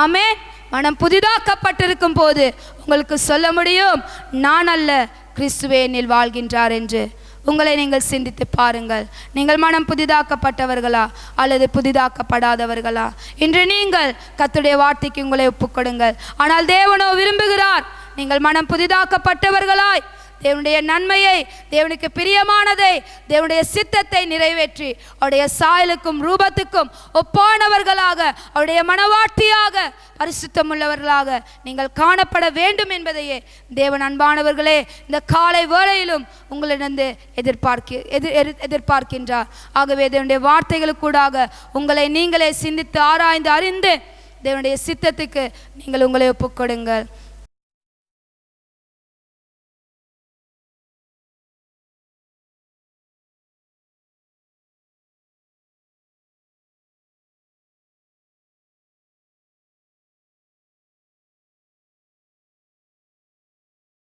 A: ஆமென். மனம் புதிதாக்கப்பட்டிருக்கும் போது உங்களுக்கு சொல்ல முடியும், நான் அல்ல, கிறிஸ்துவே என்னில் வாழ்கின்றார் என்று. உங்களை நீங்கள் சிந்தித்து பாருங்கள். நீங்கள் மனம் புதிதாக்கப்பட்டவர்களா அல்லது புதிதாக்கப்படாதவர்களா? இன்று நீங்கள் கர்த்தருடைய வார்த்தைக்கு உங்களை ஒப்புக்கொடுங்கள். ஆனால் தேவனோ விரும்புகிறார் நீங்கள் மனம் புதிதாக்கப்பட்டவர்களாய் தேவனுடைய நன்மையை, தேவனுக்கு பிரியமானதை, தேவனுடைய சித்தத்தை நிறைவேற்றி அவருடைய சாயலுக்கும் ரூபத்துக்கும் ஒப்பானவர்களாக, அவருடைய மனவாட்டியாக, பரிசுத்தம் உள்ளவர்களாக நீங்கள் காணப்பட வேண்டும் என்பதையே தேவன் அன்பானவர்களே இந்த காலை வேளையிலும் உங்களிடந்து எதிர்பார்க்கின்றார். ஆகவே தேவனுடைய வார்த்தைகளுக்கூடாக உங்களை நீங்களே சிந்தித்து ஆராய்ந்து அறிந்து தேவனுடைய சித்தத்துக்கு நீங்கள் உங்களை ஒப்புக்கொடுங்கள்.